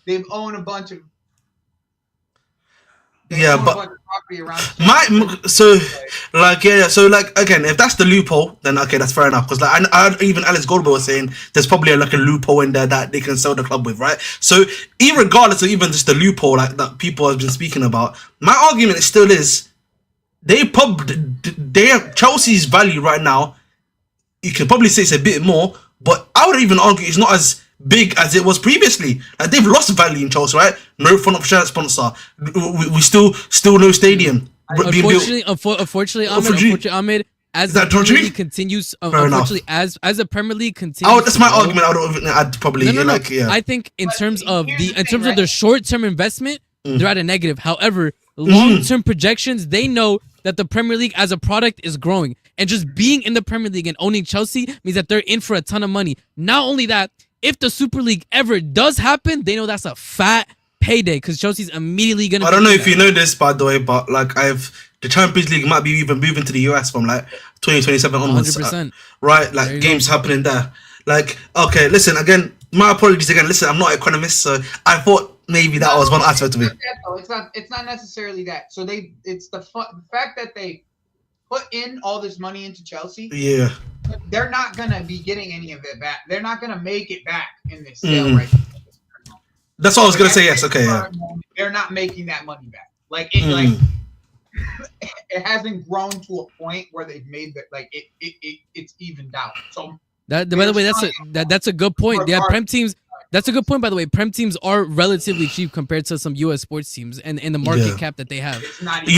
they've owned a bunch of yeah, but property around so again, if that's the loophole, then okay, that's fair enough. Because like I even Alex Goldberg was saying there's probably like a loophole in there that they can sell the club with, right? So regardless of even just the loophole like that people have been speaking about, my argument still is they have Chelsea's value right now. You can probably say it's a bit more, but I would even argue it's not as big as it was previously. Like they've lost value in Chelsea, right? No front of shirt sponsor. We still no stadium. Unfortunately, Ahmed, as the Premier League continues, unfortunately, as the Premier League continues, that's my argument. I'd probably I think in terms of the short-term investment, they're at a negative. However, long-term projections, they know that the Premier League as a product is growing, and just being in the Premier League and owning Chelsea means that they're in for a ton of money. Not only that, if the Super League ever does happen, they know that's a fat payday because Chelsea's immediately gonna. I don't know if you know this, by the way, but like the Champions League might be even moving to the US from like 2027 onwards. 100%. Right, like games happening there. Like, okay, listen again. My apologies again. Listen, I'm not an economist, so I thought maybe that was one aspect of it. It's not necessarily that. So it's the fact that they put in all this money into Chelsea. Yeah. They're not gonna be getting any of it back. They're not gonna make it back in this sale right now. That's what I was gonna say. Yes. Okay. Yeah. They're not making that money back. Like it hasn't grown to a point where they've made that it's evened out. So that by the way, that's a good point. Yeah, Prem teams. That's a good point, by the way. Prem teams are relatively cheap compared to some U.S. sports teams and the market cap that they have. It's not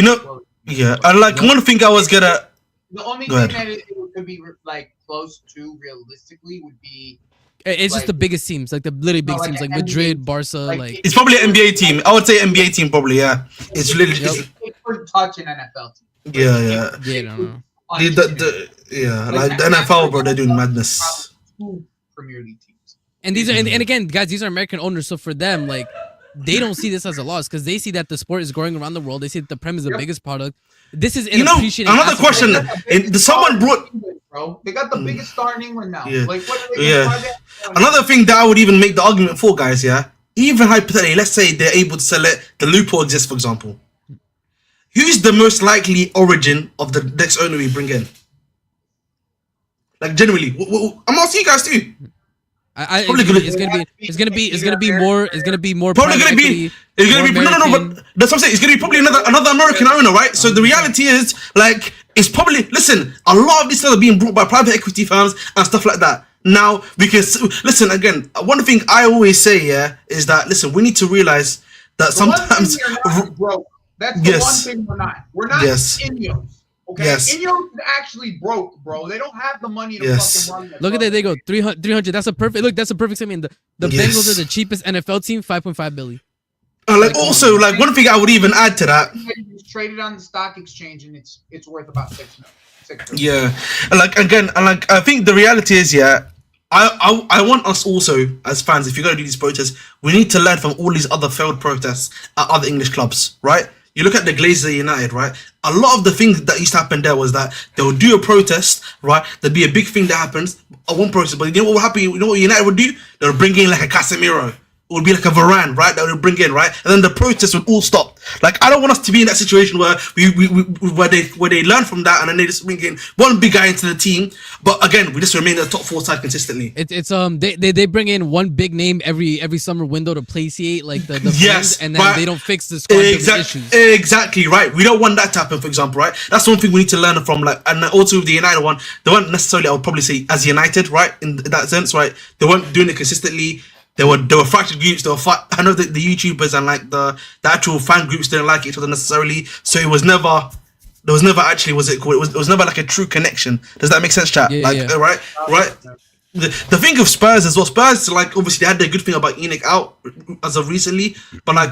yeah. And like one thing I was gonna. The only thing that it could be like close to realistically would be. It's just the biggest teams, like the literally big teams, like Madrid, Barca. Like it's probably an NBA team. I would say NBA team probably. Yeah, it's literally. It's for touch an NFL team. Yeah. I don't know. Like the NFL, bro, they're doing madness. Two Premier League teams. And these are and again, guys, these are American owners, so for them, like they don't see this as a loss because they see that the sport is growing around the world. They see that the Prem is the biggest product. This is another question. Someone brought. Bro, they got the biggest star in England now. Yeah. Like, what are they Another thing that I would even make the argument for, guys. Yeah, even hypothetically, let's say they're able to sell it. The loophole exists, for example. Who's the most likely origin of the next owner we bring in? Like generally, I'm asking you guys too. It's gonna be more. Probably gonna be. It's gonna be but that's what I'm saying. It's gonna be probably another American owner, right? So the reality is, like, it's probably a lot of these things are being brought by private equity firms and stuff like that. Now we can listen again. One thing I always say, is that we need to realize that sometimes broke. That's the one thing we're not. We're not Ineos. Okay, Ineos is actually broke, bro. They don't have the money to fucking run. Look at that. They go 300. That's a perfect. Look, that's a perfect statement. The Bengals are the cheapest NFL team, $5.5 billion. One thing I would even add to that. It's traded on the stock exchange, and it's worth about $6 million. Yeah, I think the reality is, I want us also as fans, if you're gonna do these protests, we need to learn from all these other failed protests at other English clubs, right? You look at the Glazer United, right? A lot of the things that used to happen there was that they would do a protest, right? There'd be a big thing that happens, one protest, but you know what would happen? You know what United would do? They would bring in like a Casemiro. It would be like a Varane, right? That would bring in, right? And then the protests would all stop. Like, I don't want us to be in that situation where where they learn from that and then they just bring in one big guy into the team. But again, we just remain in the top 4 side consistently. They bring in one big name every summer window to placiate like the fans, and then they don't fix the squad issues. Exactly right. We don't want that to happen, for example, right? That's one thing we need to learn from. Like, and also with the United one, they weren't necessarily, I would probably say, as United, right? In that sense, right? They weren't doing it consistently. There were fractured groups. I know that the YouTubers and like the actual fan groups didn't like each other necessarily. So it was never. There was never actually. Was it called? It was never like a true connection. Does that make sense, chat? Yeah, right. The thing of Spurs as well, Spurs, like, obviously they had the good thing about Enoch out as of recently, but like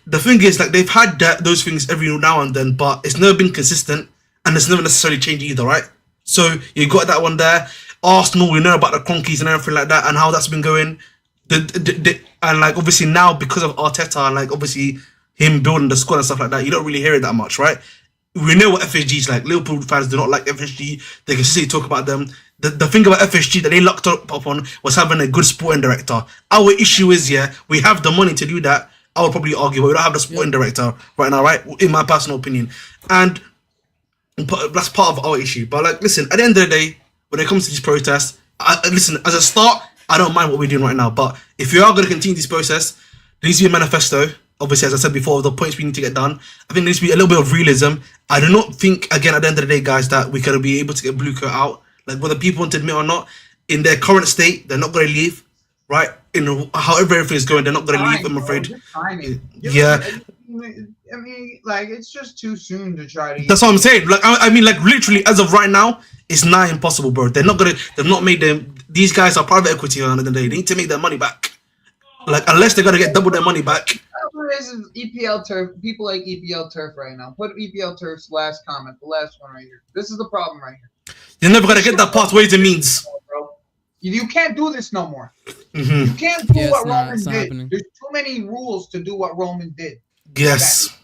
the thing is, like, they've had those things every now and then, but it's never been consistent, and it's never necessarily changed either, right? So you got that one there. Arsenal, we know about the Cronkies and everything like that, and how that's been going. And like obviously now because of Arteta and like obviously him building the squad and stuff like that, you don't really hear it that much, right? We know what FSG is like. Liverpool fans do not like FSG. They consistently talk about them. The thing about FSG that they locked up on was having a good sporting director. Our issue is, we have the money to do that. I would probably argue, but we don't have the sporting director right now, right? In my personal opinion. And that's part of our issue. But like, listen, at the end of the day, when it comes to these protests, listen, as a start, I don't mind what we're doing right now. But if we are going to continue this process, there needs to be a manifesto. Obviously, as I said before, the points we need to get done. I think there needs to be a little bit of realism. I do not think, again, at the end of the day, guys, that we're going to be able to get Blue Coat out. Like, whether people want to admit or not, in their current state, they're not going to leave, right? However everything is going, they're not going to leave, I'm afraid. Yeah. I mean, like, it's just too soon to try to... That's what I'm saying. Like, I mean, like, literally, as of right now, it's nigh impossible, bro. They're not made them... These guys are private equity at the end of the day. They need to make their money back. Like, unless they're going to get double their money back. This is EPL turf. People like EPL turf right now. Put EPL turf's last comment, the last one right here. This is the problem right here. You're never going to get that past ways and means. You can't do this no more. Mm-hmm. You can't do what Roman did. Happening. There's too many rules to do what Roman did. Yes.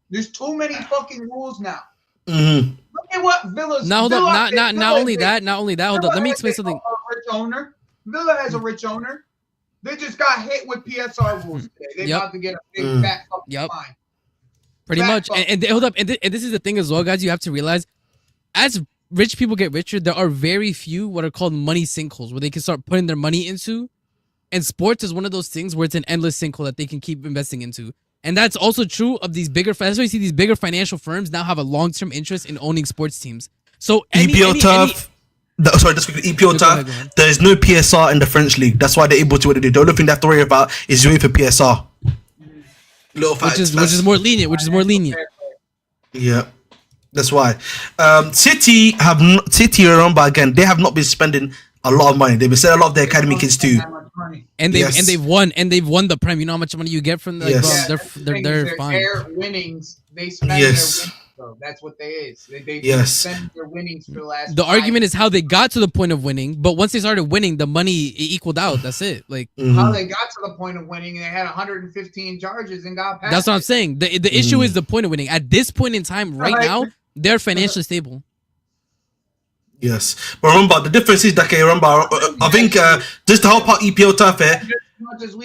There's too many fucking rules now. Mm-hmm. Look at what Villa's... Now hold up. Not only that. Hold up. Let me explain something. A rich owner. Villa has a rich owner. They just got hit with PSR rules today. They're about to get a big fat fucking fine. Pretty much. And hold up. And this is the thing as well, guys. You have to realize, as rich people get richer, there are very few what are called money sinkholes where they can start putting their money into. And sports is one of those things where it's an endless sinkhole that they can keep investing into. And that's also true of these bigger... That's why you see these bigger financial firms now have a long-term interest in owning sports teams. So EPL turf... Sorry, just quickly, EPL turf, there is no PSR in the French league. That's why they're able to what they do. The only thing they have to worry about is doing for PSR. Little facts, which is more lenient. Yeah, that's why. City remember again, they have not been spending a lot of money. They've been selling a lot of their academy kids too. And they've won the Prem. You know how much money you get from them? They're fine. Their winnings, they spend their winnings. So that's what they is. They spend their winnings for the last... The argument is how they got to the point of winning, but once they started winning, the money equaled out. That's it. Like how they got to the point of winning, and they had 115 charges and got past. That's what I'm saying. The issue is the point of winning. At this point in time, right now, they're financially stable. Yes, but remember the difference is that I think just to help out EPL turf here,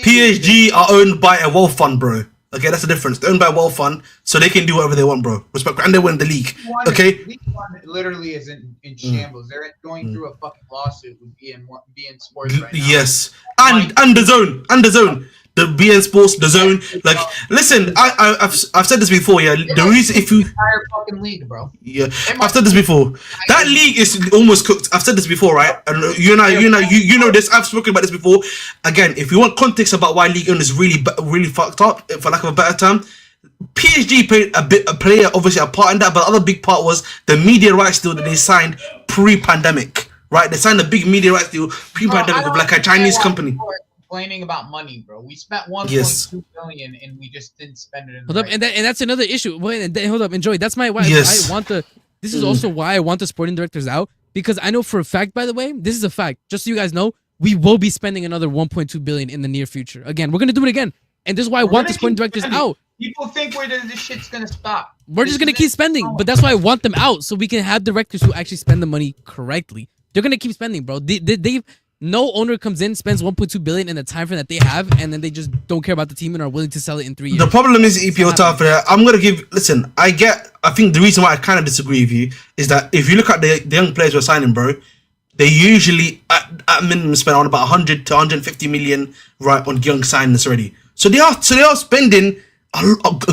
PSG are owned by a wealth fund, bro. Okay, that's the difference. They're owned by a wealth fund, so they can do whatever they want, bro. Respect, and they win the league. Okay, League One literally is in shambles. They're going through a fucking lawsuit with BN Sports right now. Yes, and the zone. The BN Sports, the zone. Like, listen, I've said this before. Yeah, the reason if you entire fucking league, bro. Yeah, I've said this before. That league is almost cooked. I've said this before, right? And you know this. I've spoken about this before. Again, if you want context about why League One is really fucked up, for lack of a better term, PSG played a player, obviously a part in that, but the other big part was the media rights deal that they signed pre-pandemic. Right? They signed a big media rights deal pre-pandemic with like a Chinese company. Complaining about money, bro. We spent 1.2 billion and we just didn't spend it. And that's another issue. Hold up, enjoy. That's why I want the. This is also why I want the sporting directors out, because I know for a fact. By the way, this is a fact. Just so you guys know, we will be spending another 1.2 billion in the near future. Again, we're gonna do it again, and this is why I want the sporting directors out. People think this shit's gonna stop. We're just gonna keep spending, but that's why I want them out, so we can have directors who actually spend the money correctly. They're gonna keep spending, bro. No owner comes in, spends 1.2 billion in the time frame that they have, and then they just don't care about the team and are willing to sell it in 3 years. The problem is EPL turf. I'm gonna listen. I think the reason why I kind of disagree with you is that if you look at the young players we're signing, bro, they usually at minimum spend on about 100 to 150 million right on young signings already. So they are spending a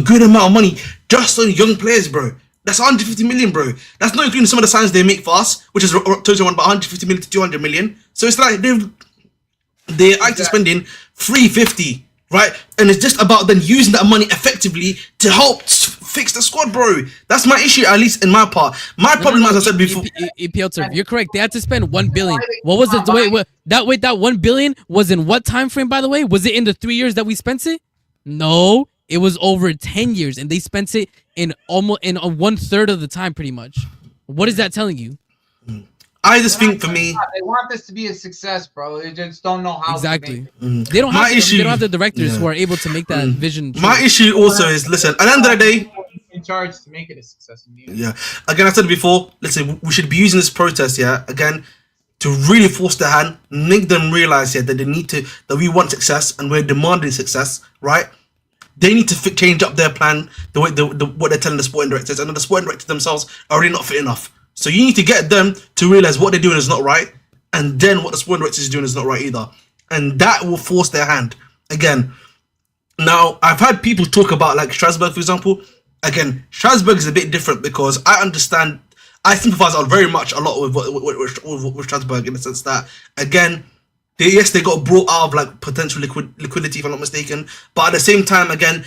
good amount of money just on young players, bro. That's 150 million, bro. That's not including some of the signs they make for us, which is total about 150 million to 200 million. So it's like they're actually spending 350 right? And it's just about then using that money effectively to help fix the squad, bro. That's my issue, at least in my part. My problem, as I said before, EPL turf. You're correct. They had to spend 1 billion. What was it? That 1 billion was in what time frame? By the way, was it in the 3 years that we spent it? No, it was over 10 years, and they spent it in almost in a 1/3 of the time, pretty much. What is that telling you? I just think for me, they want this to be a success, bro. They just don't know how. Exactly. To make it. They don't have the directors who are able to make that vision. My issue also is, listen, at the end of the day, in charge to make it a success. Yeah. Again, I said before, listen, we should be using this protest, again, to really force their hand, make them realize, that they need to, that we want success and we're demanding success, right? They need to change up their plan, the way what they're telling the sporting directors, and the sporting directors themselves are really not fit enough. So you need to get them to realize what they're doing is not right, and then what the sporting directors is doing is not right either, and that will force their hand. Again, now I've had people talk about like Strasbourg, for example. Again, Strasbourg is a bit different because I sympathize very much a lot with Strasbourg in the sense that, again, they got brought out of like potential liquidity, if I'm not mistaken, but at the same time, again,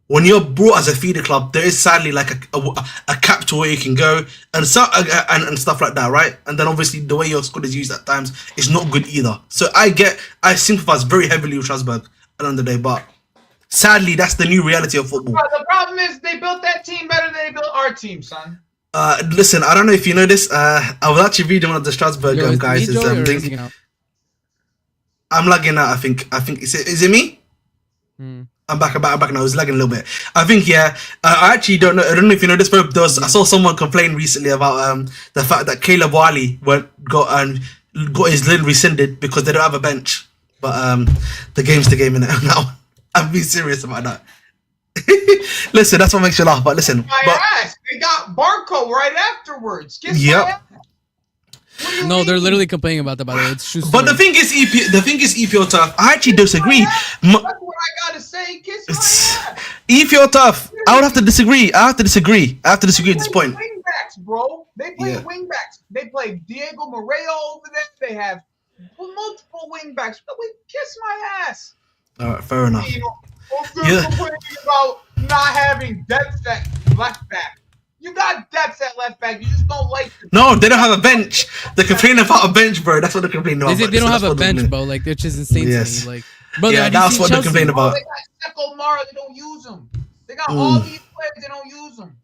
when you're brought as a feeder club, there is sadly like a cap to where you can go and stuff like that, right? And then obviously the way your squad is used at times is not good either. So I sympathize very heavily with Strasbourg at the end of the day, but sadly that's the new reality of football. The problem is they built that team better than they built our team, son. Listen, I don't know if you know this. I was actually reading one of the Strasbourg guys. I'm lagging out. I think. Is it me? I'm back now. I was lagging a little bit. I think, I actually don't know. I don't know if you know this, but I saw someone complain recently about the fact that Caleb Wiley got his loan rescinded because they don't have a bench. But the game's the game in it now. I'm being serious about that. Listen, that's what makes you laugh. But listen, they got Barco right afterwards. No, they're literally complaining about that, by the way. It's true. But the thing is, EPL tough. I actually disagree. That's what I gotta say. Kiss my ass. EPL tough. I would have to disagree. I have to disagree at this point. Wingbacks, bro. They play wingbacks. They play Diego Moreo over there. They have multiple wingbacks. Kiss my ass. All right, fair enough. Complaining about not having depth at left back. You got depth at left back. You just don't like. No, they don't have a bench. They're complaining about a bench, bro. That's what they're complaining about. They don't have a bench, bro. Like, which is insane to me. Like, brother, that's what they're complaining about. They got Seko Mara. They don't use them. They got all these players. They don't use them.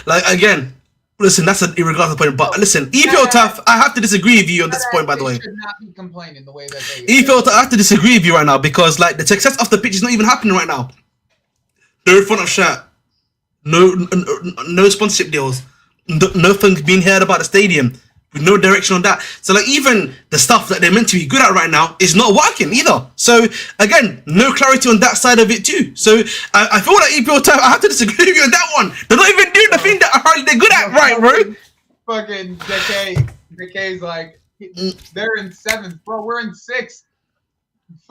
Like, again, listen, that's an irregardless point. But listen, EPL tough. I have to disagree with you on this point, by the way. Should not be complaining the way that they. EPL tough. I have to disagree with you right now because like the success of the pitch is not even happening right now. No front of shirt. No sponsorship deals. Nothing being heard about the stadium. With no direction on that. So like even the stuff that they're meant to be good at right now is not working either. So again, no clarity on that side of it too. So I feel like EPL time. I have to disagree with you on that one. They're not even doing the thing that they're good at, right, bro? Fucking Decay's like they're in 7th, bro. We're in 6th.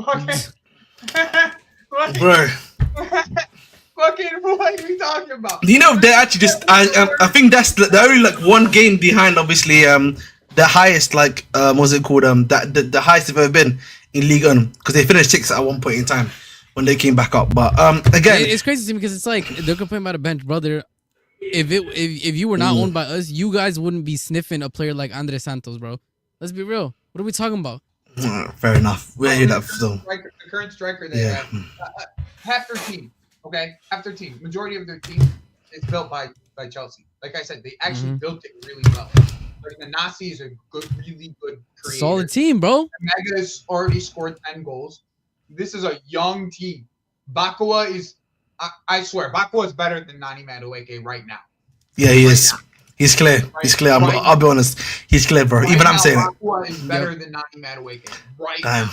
Fucking bro. Fucking, what are you talking about? You know, they're actually just. I think that's they're only like one game behind. Obviously, the highest like what's it called? The highest they've ever been in Ligue 1 because they finished 6th at one point in time when they came back up. But again, it's crazy to me because it's like they're complaining about a bench, brother. If you were not owned by us, you guys wouldn't be sniffing a player like Andre Santos, bro. Let's be real. What are we talking about? Fair enough. We hear that. The current striker they have, half their team. Okay, half their team, majority of their team is built by Chelsea. Like I said, they actually built it really well. Like the Nasi is a really good creator. Solid team, bro. Mega's already scored 10 goals. This is a young team. Bakwa is, I swear, Bakwa is better than Nani Madueke right now. Yeah, he is. He's clear. He's clear. I'll be honest. He's clear, bro. Even I'm saying it. Bakwa is better than Nani Madueke right now.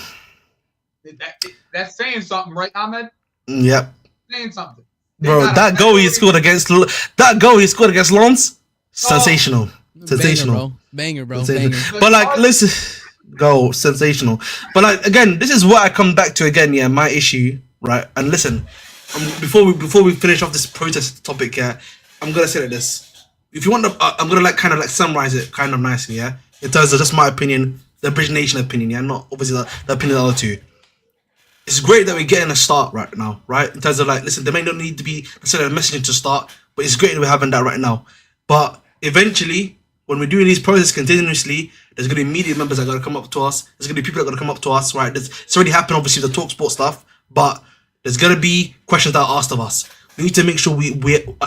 That's saying something, right, Ahmed? Yep. Saying something. Bro, that goal he scored against Lens, sensational. Sensational. Banger, bro. Banger. But like, listen, goal, sensational. But like, again, this is what I come back to again. Yeah, my issue, right? And listen, before we finish off this protest topic, I'm gonna say like this. If you want to, I'm gonna like kind of like summarize it kind of nicely, in terms of just my opinion, the British Nation opinion, not obviously the opinion of the other two. it's great that we're getting a start right now, right? In terms of like, listen, there may not need to be necessarily a messaging to start, but it's great that we're having that right now. But eventually, when we're doing these processes continuously, there's going to be media members that are going to come up to us. There's going to be people that are going to come up to us, right? It's already happened, obviously, with the TalkSport stuff, but there's going to be questions that are asked of us. We need to make sure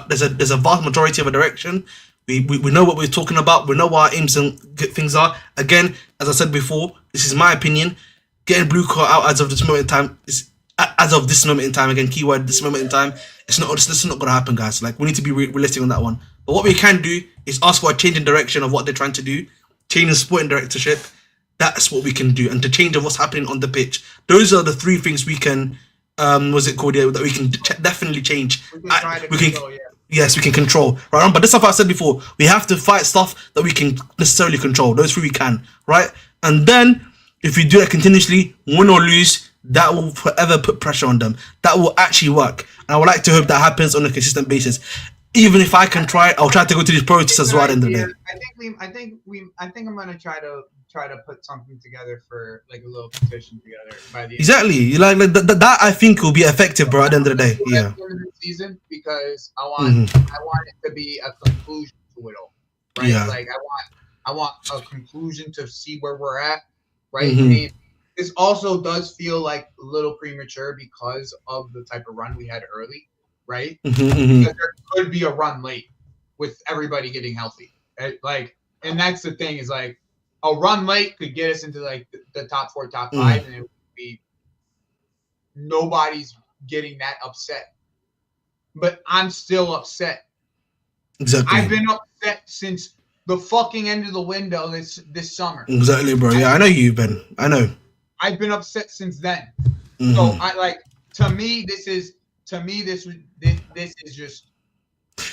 there's a vast majority of a direction. We know what we're talking about. We know what our aims and good things are. Again, as I said before, this is my opinion. Getting blue card out as of this moment in time is again, keyword this moment in time. It's not going to happen, guys. Like, we need to be realistic on that one. But what we can do is ask for a change in direction of what they're trying to do, change in sporting directorship. That's what we can do, and to change of what's happening on the pitch. Those are the three things we can. What's it called? Yeah, that we can definitely change. Yes, we can control. Right, but this stuff I said before. We have to fight stuff that we can necessarily control. Those three we can, right? And then if we do that continuously, win or lose, that will forever put pressure on them. That will actually work, and I would like to hope that happens on a consistent basis. Even if I can try, I'll try to go to these processes as well at the end of the day. I think I'm gonna try to put something together for like a little petition together by the exactly. Like that I think will be effective, bro. At the end of the day, yeah. Season, because I want it to be a conclusion to it all, right? Yeah. Like I want a conclusion to see where we're at, right? I mean, this also does feel like a little premature because of the type of run we had early, right? Because there could be a run late with everybody getting healthy, like, and that's the thing is like a run late could get us into like the top 4, top 5, and it would be nobody's getting that upset. But I'm still upset. Exactly. I've been upset since the fucking end of the window this summer. Exactly, bro. Yeah, I know you've been. I know. I've been upset since then. So I like to me this is just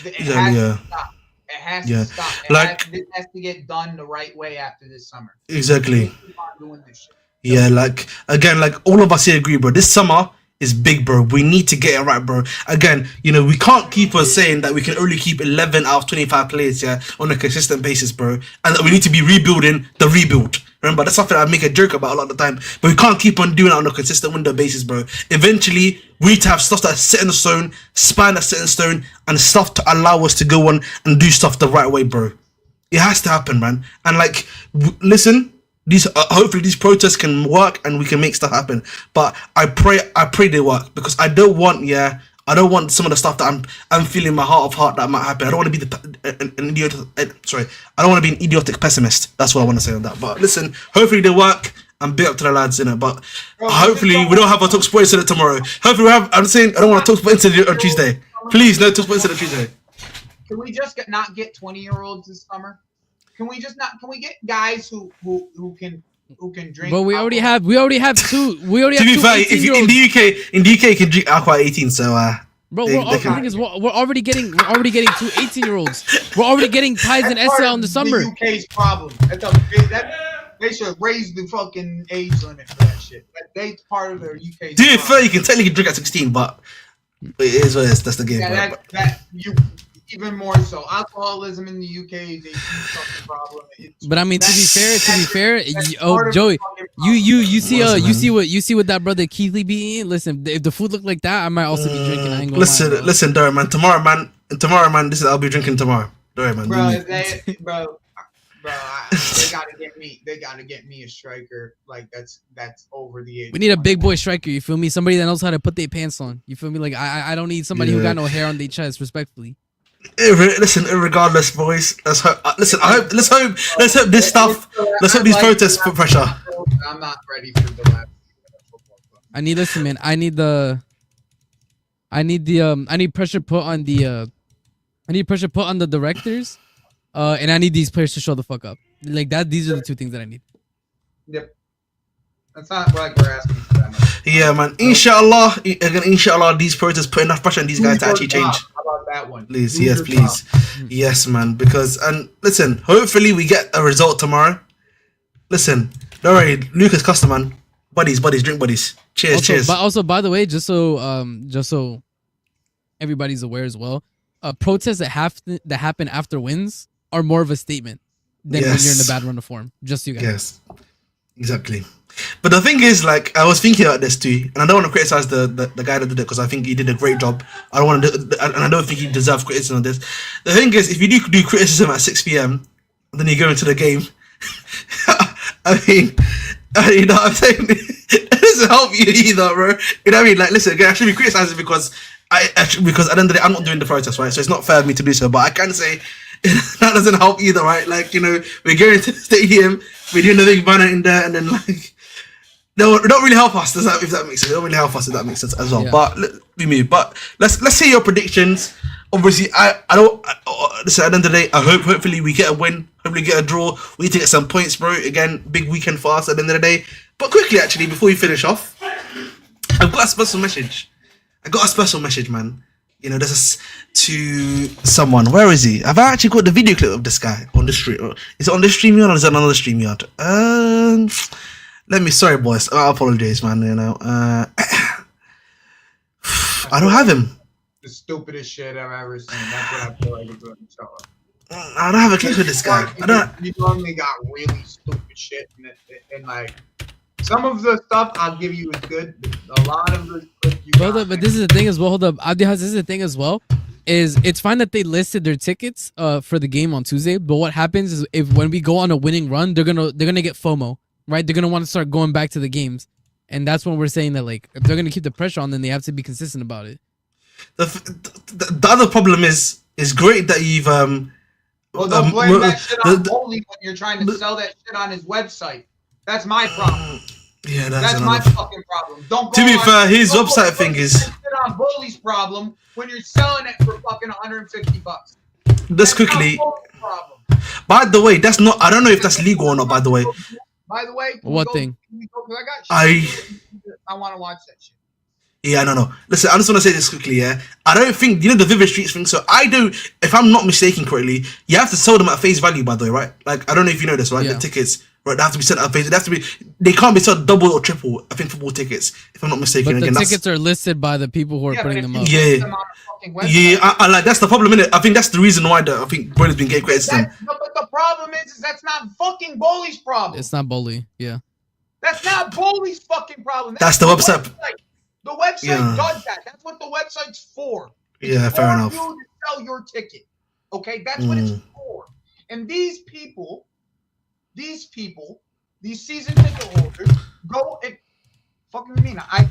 it has to stop. It has to stop. This has to get done the right way after this summer. Exactly. Keep on doing this shit. Yeah, like again, like all of us here agree, bro. This summer is big, bro. We need to get it right, bro. Again, you know, we can't keep on saying that we can only keep 11 out of 25 players, yeah, on a consistent basis, bro. And that we need to be rebuilding the rebuild. Remember, that's something I make a joke about a lot of the time. But we can't keep on doing it on a consistent window basis, bro. Eventually, we need to have stuff that's set in stone, span that's set in stone, and stuff to allow us to go on and do stuff the right way, bro. It has to happen, man. And like, listen, these hopefully these protests can work and we can make stuff happen. But I pray they work, because I don't want some of the stuff that I'm feeling in my heart of heart that might happen. I don't want to be an idiot. Sorry, I don't want to be an idiotic pessimist. That's what I want to say on that. But listen, hopefully they work. And big up to the lads in it. But hopefully we don't have a talk sports incident tomorrow. Hopefully we have. I'm saying I don't want to talk sports incident on Tuesday. Please, no talk sports incident on Tuesday. Can we just not get 20-year-olds this summer? Can we get guys who can drink? But we already have two. We already have To two be fair, if you, in the UK you can drink alcohol at 18. So bro, the thing is, we're already getting two 18-year-olds. We're already getting Pies and Essa in the summer. The UK's problem. They should raise the fucking age limit for that shit. That's part of their UK's. To be fair, you can technically drink at 16, but it is what it is. That's the game. Yeah, even more so. Alcoholism in the UK is a huge fucking problem. But I mean, to be fair, Joey, you see what that brother Keithley be eating? Listen, if the food looked like that, I might also be drinking. I ain't gonna lie, listen, Dory, man. Tomorrow, man. I'll be drinking tomorrow. Dory, man. They gotta get me a striker like that's over the age. We need a big boy striker. You feel me? Somebody that knows how to put their pants on. You feel me? Like I don't need somebody who got no hair on their chest. Respectfully. Listen, regardless, boys. Let's hope. Let's hope this stuff. Let's hope these protests put pressure. I'm not ready for the last football club. I need pressure put on the directors. And I need these players to show the fuck up. Like that. These are the two things that I need. Yep. That's not like we're asking for that much. Yeah, man. Inshallah, these protests put enough pressure on these guys to actually change. How about that one? Please, yes, please. Yes, man. Because, and listen, hopefully we get a result tomorrow. Listen, don't worry, Lucas Costa, man. Buddies, drink buddies. Cheers. But also, by the way, just so everybody's aware as well, protests that happen after wins are more of a statement than when you're in a bad run of form. Just so you guys. Yes. Exactly. But the thing is, like, I was thinking about this too, and I don't want to criticize the guy that did it because I think he did a great job. I don't want to, and I don't think he deserves criticism on this. The thing is, if you do criticism at 6 p.m., then you go into the game. I mean, you know what I'm saying? It doesn't help you either, bro. You know what I mean? Like, listen, again, I should be criticizing because because at the end of the day, I'm not doing the protest, right? So it's not fair of me to do so. But I can say that doesn't help either, right? Like, you know, we're going to the stadium, we're doing the big banner in there, and then like. No, it don't really help us. If that makes sense, it don't really help us if that makes sense as well. Yeah. But we move. But let's see your predictions. Obviously, I don't. Listen, at the end of the day, hopefully we get a win. Hopefully we get a draw. We need to get some points, bro. Again, big weekend for us at the end of the day. But quickly, actually, before we finish off, I've got a special message. Man. You know, this is to someone. Where is he? Have I actually got the video clip of this guy on the stream? Is it on the StreamYard or is it on another StreamYard? Sorry, boys. I apologize, man. You know, I don't have him. The stupidest shit I've ever seen. That's what I feel like we're doing. I don't have a clip with this guy. I don't. You normally got really stupid shit, and like some of the stuff I'll give you is good. A lot of the clips you Hold up, but this is the thing as well. Hold up, Abdi Has, this is the thing as well. Is it's fine that they listed their tickets for the game on Tuesday, but what happens is if when we go on a winning run, they're gonna get FOMO, right? They're gonna want to start going back to the games, and that's when we're saying that like if they're gonna keep the pressure on, then they have to be consistent about it. The other problem is great that you've Well, don't blame that shit on Bully when you're trying to sell that shit on his website. That's my problem. Yeah, that's my fucking problem. Don't go to be fair, his don't website thing is shit on Bully's problem when you're selling it for fucking $150. Just quickly. By the way, that's not. I don't know if that's legal or not. By the way. What thing? I want to watch that shit. Yeah, no. Listen, I just want to say this quickly, yeah? I don't think, you know, the Vivid Streets thing, so I do, if I'm not mistaken correctly, you have to sell them at face value, by the way, right? Like, I don't know if you know this, right? Yeah. The tickets, right, they have to be sent at face, they can't be sold double or triple, I think, football tickets, if I'm not mistaken. But the Again, tickets are listed by the people who are putting them up. Yeah, I like, that's the problem, innit? I think that's the reason why I think Broly's been getting criticism. But the problem is that's not fucking Bully's problem. It's not Bully, yeah. That's not Bully's fucking problem. That's the website. The website does that. That's what the website's for. It's fair enough. You to sell your ticket. Okay, that's what it's for. And these people, these season ticket holders, go and fucking mean. I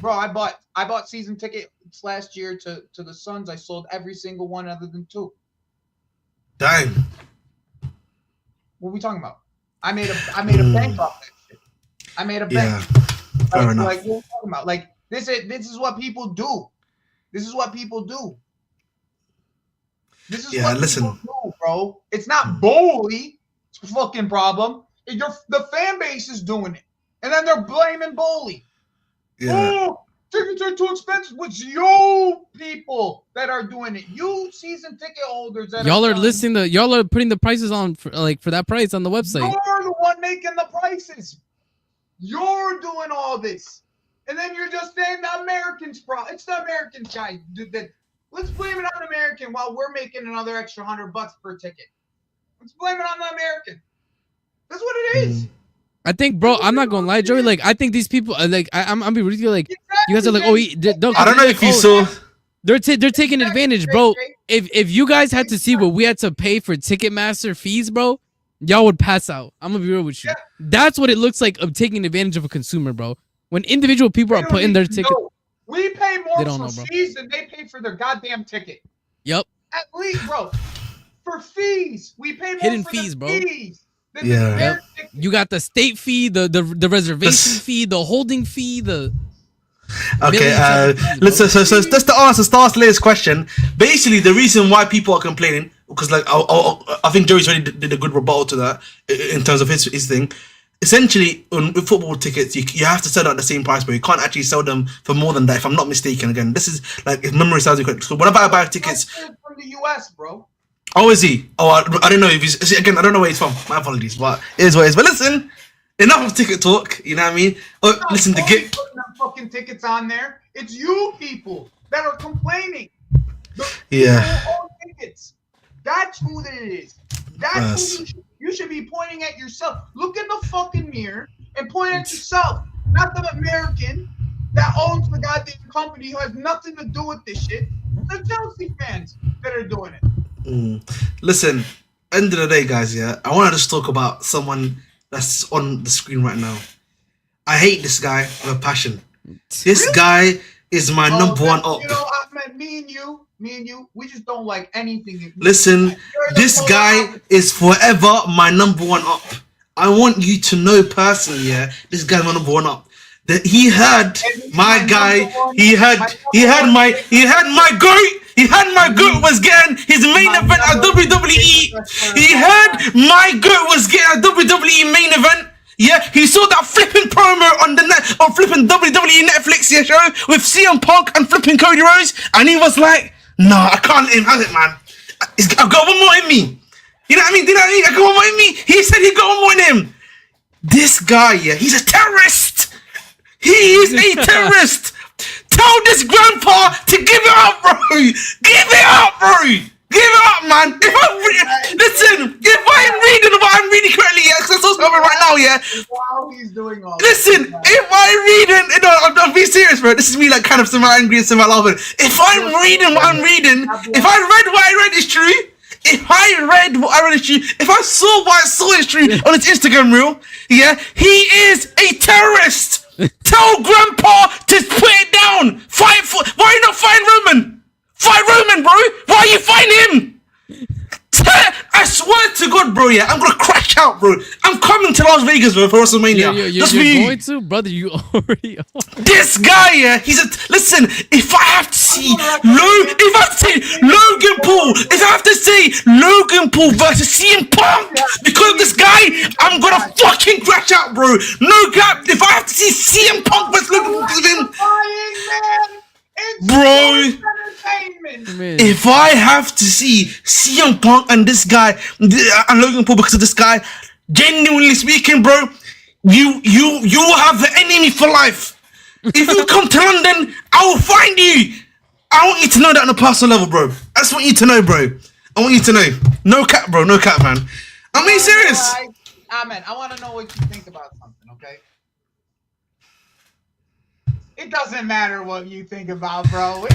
bought season tickets last year to the Suns. I sold every single one other than 2. Dang. What are we talking about? I made a bank off that shit. I made a bank. Fair enough. Like what are we talking about? Like this is what people do. This is what people do. This is what people do, bro. It's not Bully's fucking problem. The fan base is doing it. And then they're blaming Bully. Yeah. Oh, tickets are too expensive. It's you people that are doing it. You season ticket holders that y'all are putting the prices on for that price on the website. You're the one making the prices. You're doing all this. And then you're just saying the Americans' problem. It's the Americans, guys. Let's blame it on American while we're making another extra $100 per ticket. Let's blame it on the American. That's what it is. I think, bro, I'm not gonna lie, Joey. Like, I think these people, like, I'm be really like, you guys are like, I don't know if you saw. They're taking advantage, bro. If you guys had to see what we had to pay for Ticketmaster fees, bro, y'all would pass out. I'm gonna be real with you. That's what it looks like of taking advantage of a consumer, bro. When individual people are putting their ticket, we pay more for fees than they pay for their goddamn ticket. Yep. At least, bro, for fees, we pay more hidden for fees, the bro. Fees than yep. You got the state fee, the reservation fee, the holding fee, the. Okay, let's so just to answer Star Slayer's question. Basically, the reason why people are complaining, because like I think Joey's already did a good rebuttal to that in terms of his thing. Essentially, with football tickets, you have to sell them at the same price, but you can't actually sell them for more than that. If I'm not mistaken, again, this is like if memory serves me correct. So whenever I buy tickets from the US, bro. Oh, is he? Oh, I don't know if he's again. I don't know where he's from. My apologies, but it is what it is. But listen, enough of ticket talk. You know what I mean? Oh, listen, the get putting them fucking tickets on there. It's you people that are complaining. Yeah. Tickets. That's who it is. That's who you should be pointing at yourself. Look in the fucking mirror and point at yourself, not the American that owns the goddamn company who has nothing to do with this shit. The Chelsea fans that are doing it. Listen, end of the day, guys, yeah, I want to just talk about someone that's on the screen right now. I hate this guy with a passion. This guy is my number one op. You know, Ahmed, me and you, we just don't like anything. Listen, this guy is forever my number one op. I want you to know personally, yeah, this guy's my number one op. That he heard my guy, he had my goat was getting his main event at WWE. He heard my goat was getting a WWE main event. Yeah, he saw that flipping promo on the net on flipping WWE Netflix show with CM Punk and flipping Cody Rhodes, and he was like, "Nah, I can't let him have it, man. I've got one more in me." You know what I mean? I got one more in me. He said he got one more in him. This guy, yeah, he's a terrorist. He is a terrorist. Tell this grandpa to give it up, bro. Give it up, bro. Give it up, man. If I'm reading what I'm reading correctly, yeah, because that's what's happening right now, yeah. While he's doing all Listen, if I'm reading, I'm being serious, bro. This is me like kind of semi-angry and semi-laughing. If I'm reading what I'm reading, if I read what I read is true, if I read what I read is true, if I saw what I saw is true on his Instagram reel, yeah, he is a terrorist. Tell Grandpa to put it down. Why are you not fighting Roman? Fight Roman, bro. Why are you fighting him? I swear to God, bro, yeah, I'm gonna crash out, bro. I'm coming to Las Vegas, bro, for WrestleMania. You're going to, brother? You already are. This guy, yeah, listen. If I have to see Logan Paul, if I have to say Logan Paul versus CM Punk because of this guy, I'm gonna fucking crash out, bro. No cap. If I have to see CM Punk versus Logan Paul because of him, bro. If I have to see CM Punk and this guy and Logan Paul because of this guy, genuinely speaking, bro, you will have the enemy for life. If you come to London, I will find you. I want you to know that on a personal level, bro. I just want you to know, bro. I want you to know. No cap, bro. No cap, man. I'm being serious. Amen. I want to know what you think about something, okay? It doesn't matter what you think about, bro.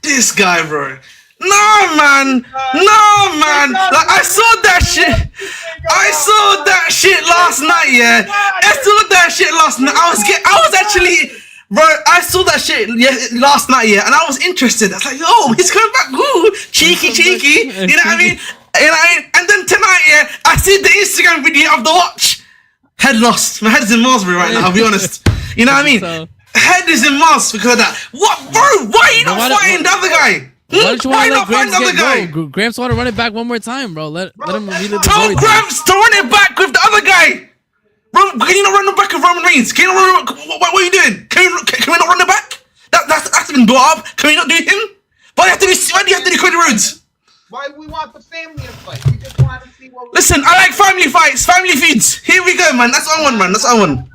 This guy, bro. No, man. Like, I saw that shit. I saw that shit last night, yeah. I saw that shit last night. I was actually, bro, I saw that shit last night, yeah, and I was interested. I was like, oh, he's coming back. Ooh, cheeky. You know what I mean? And then tonight, yeah, I see the Instagram video of the watch. Head lost. My head's in Marsbury right now, I'll be honest. You know what I mean? Head is in Mars because of that. What, bro? Why are you not fighting the other guy? Why don't you want to let Gramps get go? Gramps want to run it back one more time, bro. Let him relive the glory. Tell Gramps to run it back with the other guy. Bro, can you not run it back with Roman Reigns? Can you not what are you doing? Can we not run it back? That's been brought up. Can we not do him? Why do you have to do Cody Rhodes? Why we want the family to fight? We just want to see what. Listen, I like family fights, family feuds. Here we go, man. That's what I want, man. That's what I want.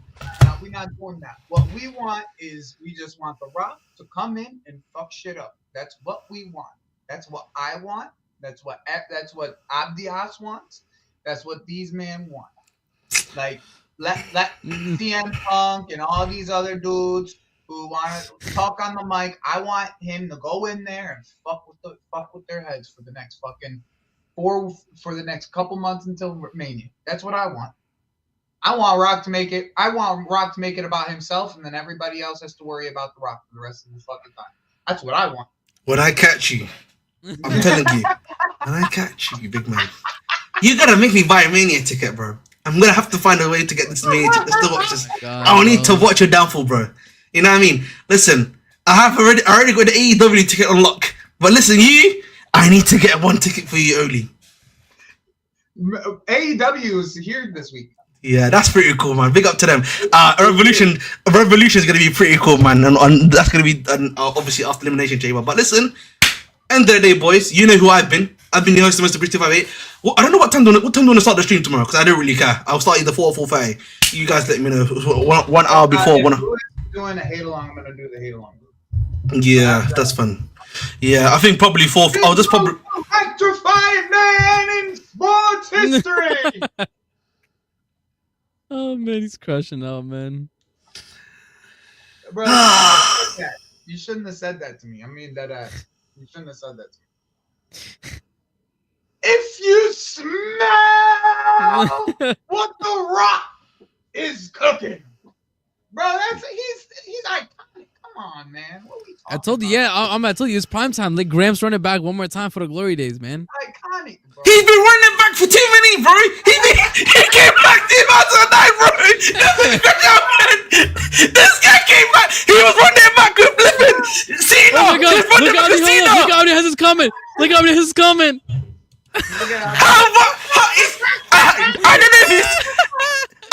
No, we're not doing that. What we want is we just want The Rock to come in and fuck shit up. That's what we want. That's what I want. That's what Abdias wants. That's what these men want. Like let CM Punk and all these other dudes who want to talk on the mic. I want him to go in there and fuck with their heads for the next for the next couple months until Mania. That's what I want. I want Rock to make it. I want Rock to make it about himself, and then everybody else has to worry about The Rock for the rest of the fucking time. That's what I want. When I catch you, I'm telling you, when I catch you, big man, you gotta make me buy a Mania ticket, bro. I'm gonna have to find a way to get this Mania ticket to watch this. I need to watch your downfall, bro. You know what I mean? Listen, I already got the AEW ticket on lock, but listen, I need to get one ticket for you only. AEW is here this week. Yeah, that's pretty cool, man. Big up to them. Revolution is gonna be pretty cool, man, and that's gonna be obviously after Elimination Chamber. But listen, end of the day, boys, you know who I've been. I've been the host of Mr. Bridge 258. Well, I don't know what time do you want to start the stream tomorrow because I don't really care. I'll start either 4 or 4:30. You guys let me know. 1 hour before. Doing a hate along. I'm gonna do the hate along. Yeah, that's fun. Yeah, I think probably 4. I'll just probably electrifying man in sports history. Oh man, he's crushing out, man. Bro, you shouldn't have said that. You shouldn't have said that to me. I mean that you shouldn't have said that to me. If you smell what the Rock is cooking, bro, he's iconic. Come on, man. What are we talking I told you, about? yeah, I told you it's prime time. Let Gramps run it back one more time for the glory days, man. Iconic, bro. He's been running back for too many, bro. He came back 2009, bro. This guy came back. He was running back with flipping Cena. Oh my God! Look how many has this coming. Look how many has this coming. I don't know if he's.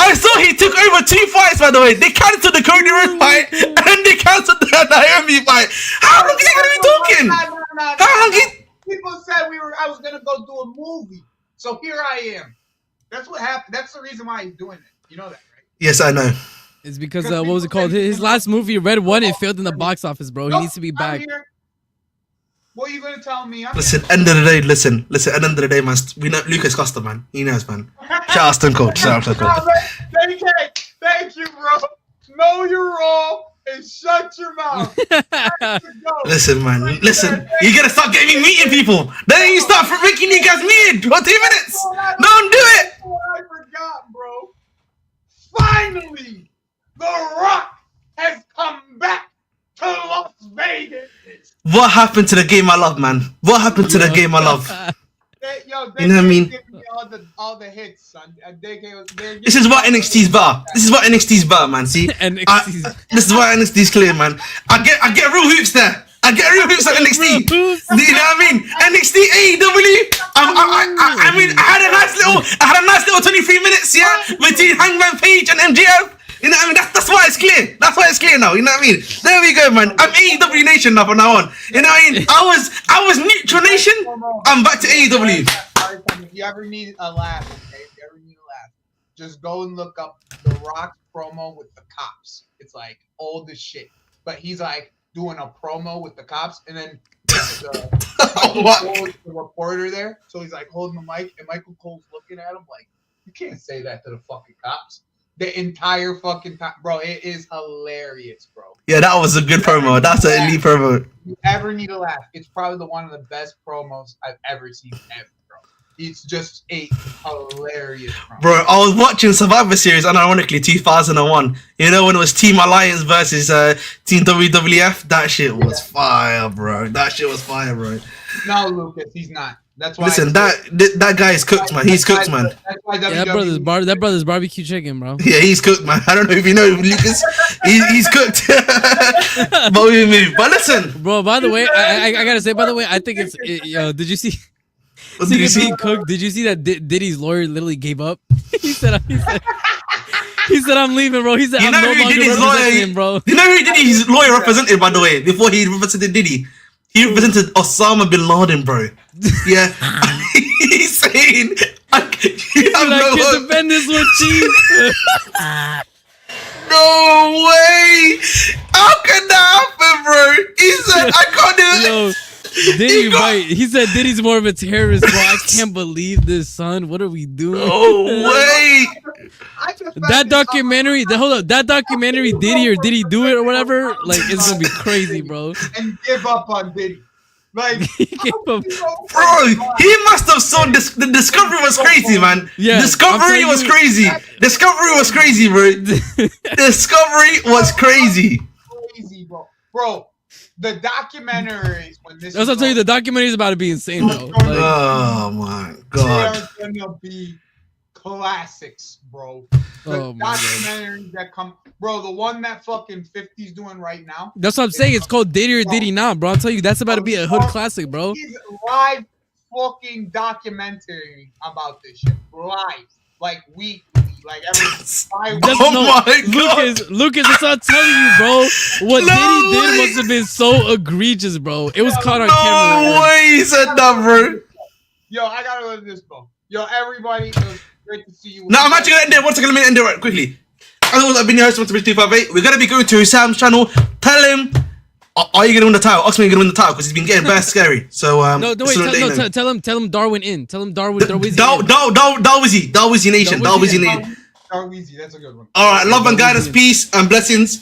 I saw he took over 2 fights, by the way. They cancelled the Cody Rhodes fight and they cancelled the Naomi fight. How long is he gonna be talking? How long is? People said I was gonna go do a movie, so here I am. That's what happened. That's the reason why he's doing it. You know that, right? Yes, I know. It's because what was it called? His last movie, Red One, it failed in the box office, bro. He needs to be back. What are you gonna tell me? Listen, end of the day, listen. At the end of the day, man. We know Lucas Costa, man. He knows, man. Shout out Aston Coach. Shout out Aston Coach. Thank you, bro. Know your role and shut your mouth. Listen, man. Listen. You gotta start getting me meeting people. Then you start making you guys meet for 2 minutes. Don't do it. I forgot, bro. Finally, The Rock has come back to Las Vegas. What happened to the game I love, man? What happened to the game I love? Yo, You know what I mean? All the hits, son. This is what NXT's better. This is what NXT's better, man. See, this is why NXT's clear, man. I get real hoops there. I get real hoops at NXT. Do you know what I mean? NXT, AEW. I mean, I had a nice little 23 minutes, yeah, between Hangman Page and MJF. You know what I mean? That's why it's clear. That's why it's clear now. You know what I mean? There we go, man. I'm AEW Nation now from now on. You know what I mean? I was Neutral Nation. I'm back to AEW. If you ever need a laugh, okay? If you ever need a laugh, just go and look up The Rock promo with the cops. It's like old as shit. But he's like doing a promo with the cops, and then the reporter there. So he's like holding the mic, and Michael Cole's looking at him like, you can't say that to the fucking cops. The entire fucking time, bro. It is hilarious, bro. Yeah, that was a good promo. That's an elite promo. If you ever need a laugh, it's probably one of the best promos I've ever seen ever, bro. It's just a hilarious promo. Bro, I was watching Survivor Series, unironically, 2001. You know, when it was Team Alliance versus Team WWF? That shit was fire, bro. No, Lucas, he's not. That's why. Listen, that guy is cooked, man. He's cooked, man. Yeah, that brother's barbecue chicken, bro. Yeah, he's cooked, man. I don't know if you know Lucas. He's cooked. But we move. But listen, bro. By the way, I gotta say, by the way, I think did you see? What did you see? Cooked. Did you see that Diddy's lawyer literally gave up? he said, I'm leaving, bro. He said, I'm no longer representing him, bro. You know who Diddy's lawyer represented, by the way, before he represented Diddy? He represented Osama bin Laden, bro. Yeah. He's saying, I can't defend this one, chief. No way. How can that happen, bro? He said, I can't do it. Diddy, right? He said Diddy's more of a terrorist, bro. I can't believe this, son. What are we doing? No way. That documentary, that documentary, Diddy or Diddy Do It or whatever, like, it's gonna be crazy, bro. And give up on Diddy. Like, he gave up. Bro, he must have saw the Discovery was crazy, man. Yeah, Discovery was crazy. Discovery was crazy, bro. Discovery was crazy. Crazy, bro. Bro, the documentaries when this. That's what I'll tell you. The documentary is about to be insane, bro. Like, oh my god. They're gonna be classics, bro. The oh my documentaries that come, bro. The one that fucking 50's doing right now. That's what I'm saying. It's called Diddy or Diddy Not, bro. I'll tell you, that's about to be a hood classic, bro. Live fucking documentary about this shit. Live, like weekly, like every 5 weeks. Oh my god, Lucas, that's what I'm telling you, bro. What Diddy did must have been so egregious, bro. It was caught on camera. No way he said that, bro. Yo, I gotta go to this, bro. Yo, everybody, it was great to see you. No, I'm actually gonna end there. 1 second, let me end it right quickly. I've been your host, Mr. 258. We're gonna be going to Sam's channel. Tell him, are you gonna win the title? Ask me, you're gonna win the title because he's been getting very scary. So no, wait, tell him Darwin in. Tell him Darwizzy. Darwizy Nation. Darwizy Nation. Darweezy. That's a good one. All right, love and guidance, peace and blessings.